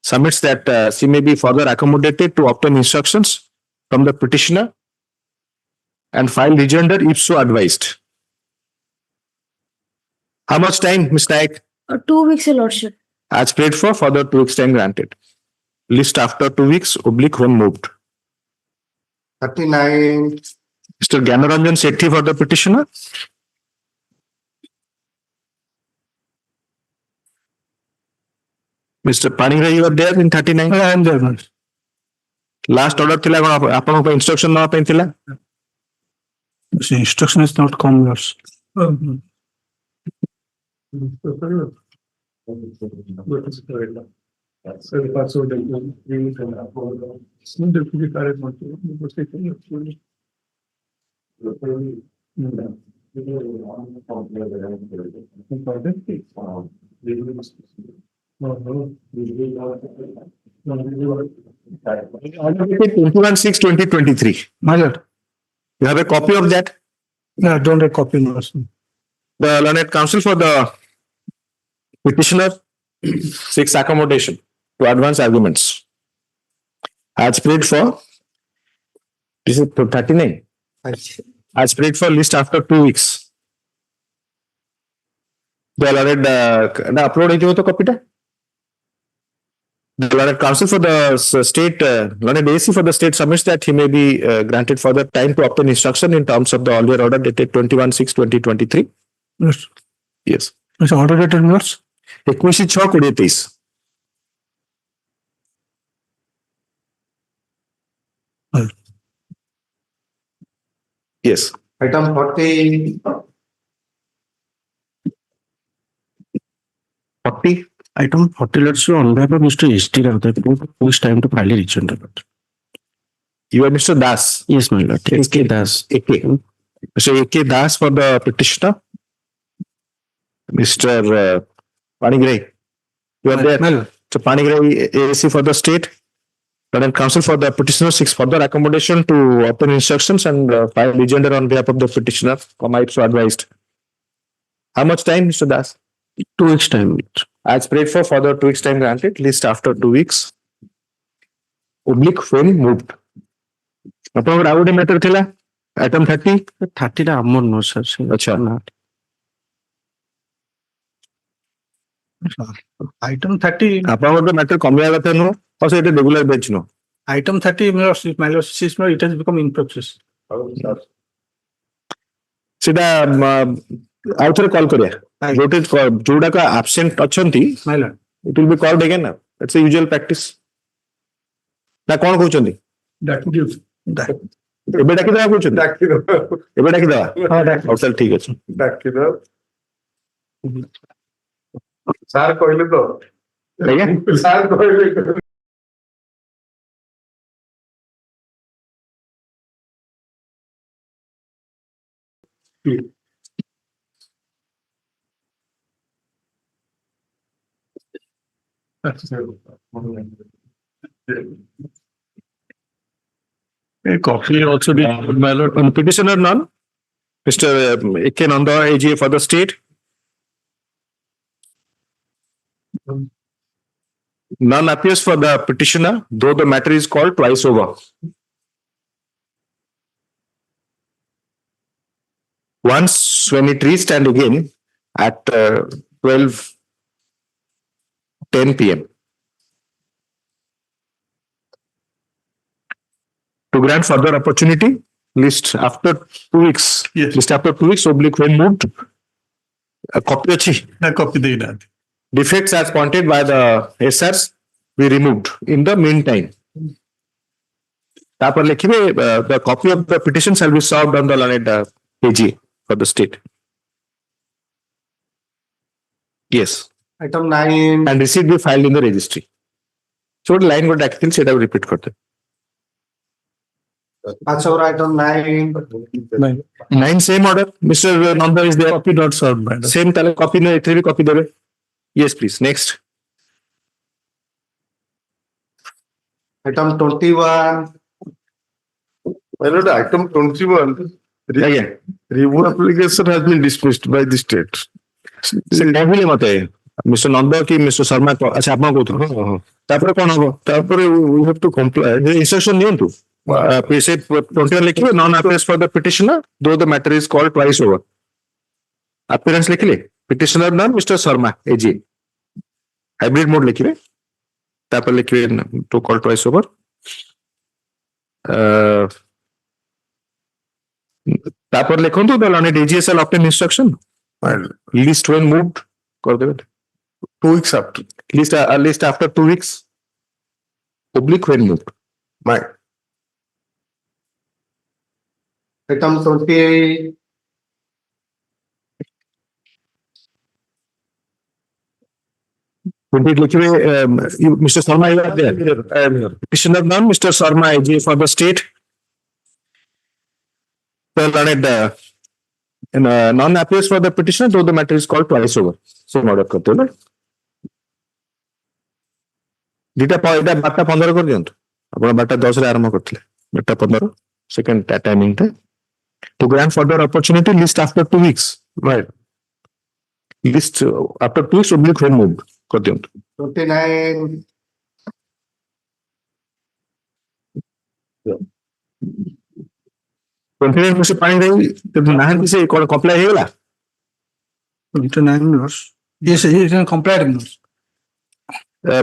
submits that she may be further accommodated to obtain instructions from the petitioner and file rejoinder if so advised. How much time, Ms. Naik? 2 weeks, your lordship. As prayed for, further 2 weeks time granted. List after 2 weeks oblique when moved. 39. Mr. Gyanaranjan Sethi for the petitioner. Mr. Panigrahi, you are there in 39. I am there, my lord. Last order thila kona apanko instruction na pain thila. The instruction is not come, yours. Order dated 21/6/2023. My lord, You have a copy of that? no, I don't have copy, my lord. The learned counsel for the petitioner seeks accommodation to advance arguments. As prayed for, this is 39. As prayed for list after 2 weeks. The learned upload hojibo to copy ta. The learned counsel for the state, learned AC for the state submits that he may be granted further time to obtain instruction in terms of the earlier order dated 21/6/2023. Yes. Yes. It's order dated, yours. 21/6/2023. Yes. Item 40. 40. Item 40, let's say on behalf of Mr. S.T. Rao, that who time to file a return report. You are Mr. Das. Yes, my lord. S.K. Das. AK. Mr. AK Das for the petitioner. Mr. Panigrahi. You are there. My lord. So Panigrahi AC for the state. Learned counsel for the petitioner seeks further accommodation to obtain instructions and file rejoinder on behalf of the petitioner, comma so advised. How much time, Mr. Das? 2 weeks time. As prayed for further 2 weeks time granted, list after 2 weeks. Oblique when moved. ଆପଣଙ୍କର ଆଉ ଗୋଟେ matter ଥିଲା item 30. 30 ଟା ଆମର ନୁହଁ sir. ଆଚ୍ଛା। Item 30, ଆପଣଙ୍କର ତ ମ୍ୟାଟର କମିବା କଥା ନୁହଁ ଆଉ ସେଇଟା ରେଗୁଲାର ବେଞ୍ଚ ନୁହଁ। item 30, my lord, since it has become in process. ସେଇଟା ଆଉ ଥରେ କଲ୍ କରିବା ଯୋଉଟାକ ଆବସେଣ୍ଟ ଅଛନ୍ତି My lord. It will be called again ନା ଇଟ୍ସ ଏ ୟୁଜୁଆଲ ପ୍ରାକ୍ଟିସ ନା କଣ କହୁଛନ୍ତି ଏବେ ଡାକିଦେବା କହୁଛନ୍ତି ଏବେ ଡାକିଦେବା ହଉ ତାହେଲେ ଠିକ ଅଛି ସାର୍ କହିଲେ ତ ଆଜ୍ଞା ସାର୍ କହିଲେ A copy also be my lord on petitioner none. Mr. A.K. Nanda, AGA for the state. None appears for the petitioner, though the matter is called twice over. Once when it reached and again at 12:10 p.m. To grant further opportunity, list after 2 weeks. Yes. List after 2 weeks, oblique when moved. A copy achi. Na copy de na. Defects as pointed by the SRs we removed in the meantime. तापर लिखिए the copy of the petition shall be served on the learned AG for the state. Yes. item 9 And receipt be filed in the registry. So line को डाकिल सेटा repeat करते. Achora item 9 9 same order. Mr. Nanda is there. Copy not served, madam. Same tale copy no इतने भी copy देवे. Yes please. Next. item 21 My lord, item 21, Again. review application has been dismissed by the state. से कहले मते Mr. Nanda की Mr. Sharma को अच्छा आपन को तो तापर कौन हो तारपरे we have to comply. instruction नियंतु Preset 21 लिखिए non appearance for the petitioner though the matter is called twice over. Appearance लिखिए petitioner none Mr. Sharma AG. Hybrid mode लिखिए तापर लिखिए to call twice over. তারপর লিখুন তো the learned AGSL obtain instruction. List when moved করে দেবেন। 2 weeks after. List after 2 weeks. Oblique when moved. My. Item 20. Mr. Sharma, you are there. I am here. Petitioner none, Mr. Sharma, AG for the state. The learned none appears for the petitioner, though the matter is called twice over. So order করতে হবে। এটা 12:15 করে দিন। আপনারা 12:10 রে আরম্ভ করতে। 12:15 second টাইমিংটা। To grant further opportunity, list after 2 weeks. Right. List after 2 weeks oblique when moved. করে দিন। 29. কনফিডেন্ট বসে পানি দেই নাহেন দিছে কমপ্লাই হয়ে গেলা 29 minutes. Yes, it is complied minutes.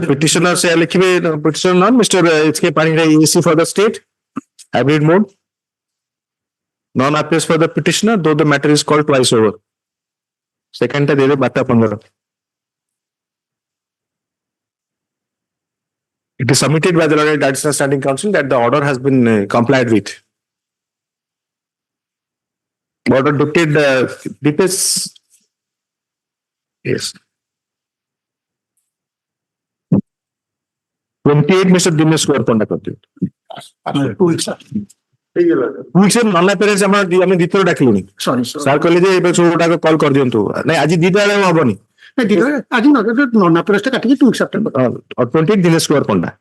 petitioner সে লিখবে petitioner নন মিস্টার এসকে পানি দেই AC for the state hybrid mode non appears for the petitioner though the matter is called twice over সেকেন্ডটা দেবে 12:15 it is submitted by the Learned Additional Standing Council that the order has been complied with. Order dictated details. Yes. 28 Mr. Dinesh Square conduct করতে 2 weeks. 2 weeks এর নন appearance আমি দ্বিতীয় ডাকলিনি Sorry. Sir কইলে যে এবে 16টাকে call করে দিয়ন্তু নাই আজি দিতে আলে হবনি আজ নন অ্যাপিয়ারেন্সটা কাটিয়ে 2 weeks after. 28 Dinesh Square conduct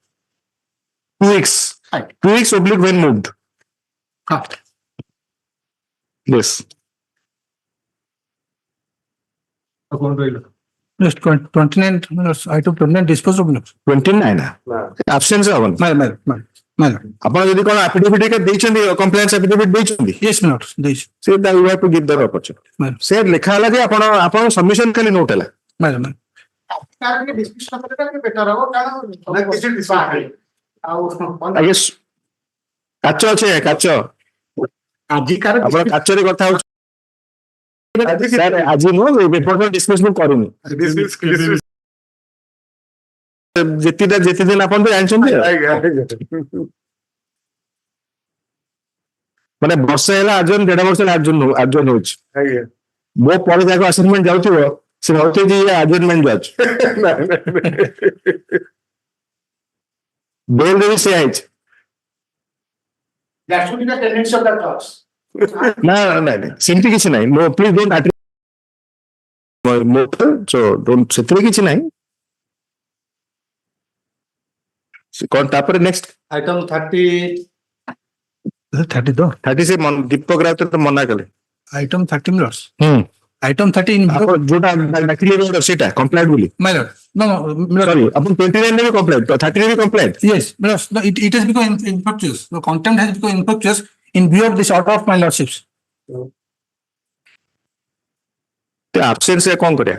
2 weeks. Right. 2 weeks oblique when moved. Yes. Yes, 29 minutes. Item 29 disposal of minutes. 29 absence হবনি আপনারা যদি কোন অ্যাফিডেভিট কে দেইছেন কমপ্লেন্স অ্যাফিডেভিট দেইছেন Yes, minutes. This. সে that you have to give that opportunity সে লেখা হলা যে ଆପଣ সবমিশন খালি নোট হলা Madam. I guess কাচ আছে কাচ ଆପଣ କାଚରେ କଥା ହଉଛ স্যার আজি নো পেপারটা ডিসকাশন করুনি যেতে দিন ଆପଣ তো ଜାଣିଛନ୍ତି ମାନେ ବର୍ଷେ ହେଲା ଆର୍ଜନ 1.5 ବର୍ଷ ହେଲା ଆର୍ଜନ ହଉଛି ମୋ ପରେ ଯାକ ଆସାଇନମେଣ୍ଟ ଯାଉଥିବ ସେ ଭାବୁଥିବ ଯେ ଇଏ ଆର୍ଜନମେଣ୍ଟ ଯାଉଛି ବେଲରେ ବି ସେ ଆଇଛି ନା ସେମିତି କିଛି ନାହିଁ ମୋ ପ୍ଲିଜ ଡୋଣ୍ଟ ସେଥିରେ କିଛି ନାହିଁ କଣ ତାପରେ ନେକ୍ସଟ Item 30. 30 ସେ ଦୀପକ ରାଉତ ତ ମନା କଲେ Item 30 minutes. Item 30 in ଯୋଉଟା ଡାକିଲେ ସେଇଟା କମ୍ପ୍ଲେଣ୍ଟ ବୋଲି my lord. No, ସରି ଆପଣ 29 ରେ ବି କମ୍ପ୍ଲେଣ୍ଟ 30 ରେ ବି complaint yes, minutes. No, it has become infectious. The content has become infectious in view of this order of my lordships. ତ ଆବସେନ୍ସ ରେ କଣ କରିବା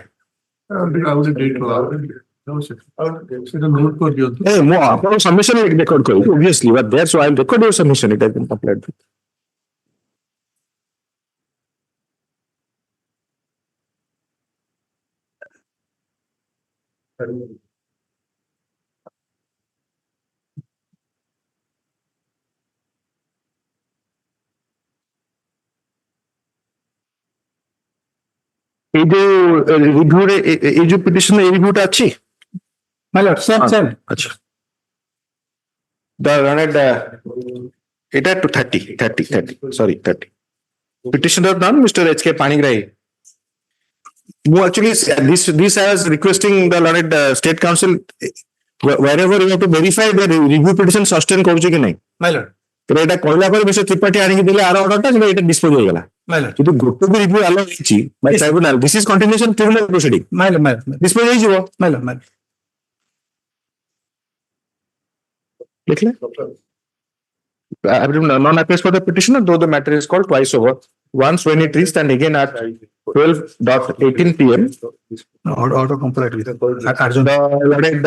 ମୁଁ ଆପଣ ସବମିଶନ ରେକର୍ଡ କରିବି obviously but there so I will record your submission it has been complied with এই যে review রে এই যে পিটিশন এই রিভিউটা আছে My lord, same. আচ্ছা the Learned এটা to 30 sorry 30 petitioner none Mr. HK Panigrahi actually this I was requesting the Learned State Council wherever you have to verify the review petition sustain করছে কি নাই My lord. তো এটা কইলা পরে mister Tripathi আনিকি দিলে আর অর্ডারটা সেটা এটা ডিসপোজ হয়ে গেল My lord. কিন্তু গোটে বি রিভিউ আলো হইছি by tribunal this is continuation tribunal proceeding My lord. Dispose হয়ে যাব My lord. লিখলে non appears for the petitioner though the matter is called twice over once when it reached and again at 12:18 p.m. Order complied with. The Learned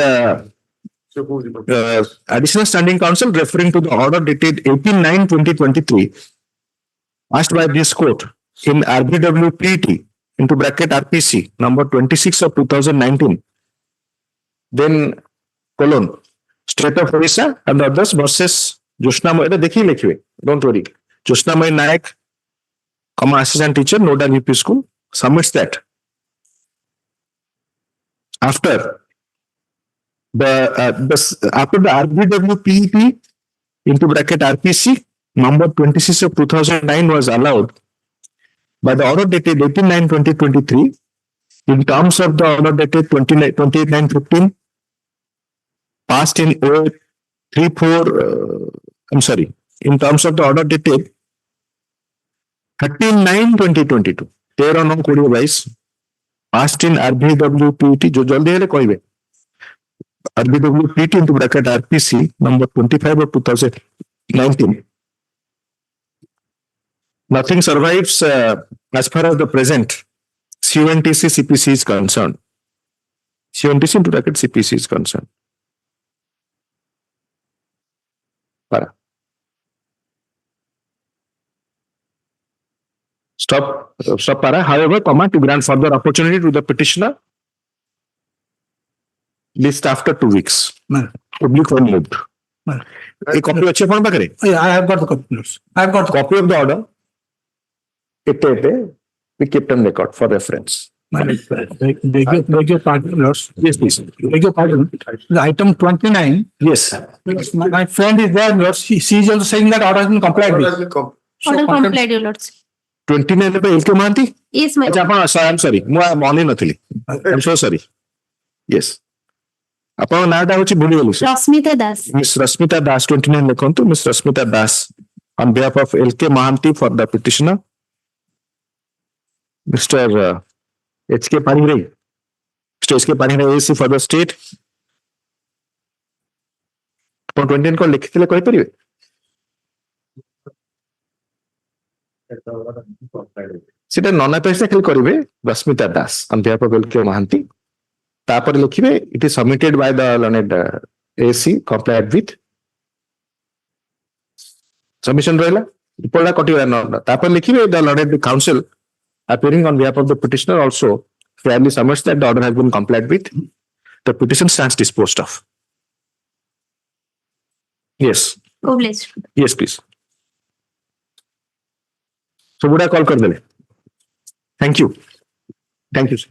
Additional Standing Council referring to the order dated 18/9/2023 asked by this court in RBWPT into bracket RPC number 26 of 2019, then colon State of Orissa and others versus Joshnamay, এটা দেখেই লিখবে, don't worry. Joshnamay Naik, comma assistant teacher, Nodal UP school, submits that after the RBWPT into bracket RPC number 26 of 2009 was allowed by the order dated 18/9/2023 in terms of the order dated 28/9/15 passed in 034 in terms of the order dated 13/9/2022 13/9/2022 passed in RBWPT जो जल्दी है कोई RBWPT into bracket RPC number 25 of 2019. Nothing survives as far as the present CUNTC CPC is concerned. CUNTC into bracket CPC is concerned. Para. Stop para. However, comma to grant further opportunity to the petitioner. List after 2 weeks. Public one moved. A copy अच्छे phone पकड़े. I have got the copy. I have got the Copy of the order. We kept on record for reference. Beg your pardon, Lords. Yes, please. Beg your pardon. The item 29. Yes. My friend is there, Lords. She is also saying that order has been complied Order with. has been com- Order contempt- complied, your lords. 29 पे LK Mahanti. Yes, my अच्छा lord. आपण I'm sorry. ମୁଁ ମନେ ନଥିଲି. I'm so sorry. Yes. ଆପଣଙ୍କ ନାଁଟା ହଉଛି ଭୁଲିଗଲି sir. Rasmita Das. Miss Rasmita Das 29 ଲେଖନ୍ତୁ. Miss Rasmita Das on behalf of LK Mahanti for the petitioner. Mr. H.K. Panigrai. Mr. H.K. Panigrai AC for the state. ଆପଣ 29 କଣ ଲେଖିଥିଲେ କହିପାରିବେ? সেটা নন অ্যাপেক্স খালি କରିବେ Rasmita Das on behalf of LK Mahanti. ତାପରେ ଲେଖିବେ it is submitted by the learned AC complied with submission ରହିଲା ଉପରଟା କଟିଗଲା ତାପରେ ଲିଖିବେ the learned counsel appearing on behalf of the petitioner also fairly submits that the order has been complied with. The petition stands disposed of. Yes. Obliged. Yes, please. So would I call कर देले? Thank you. Thank you, sir.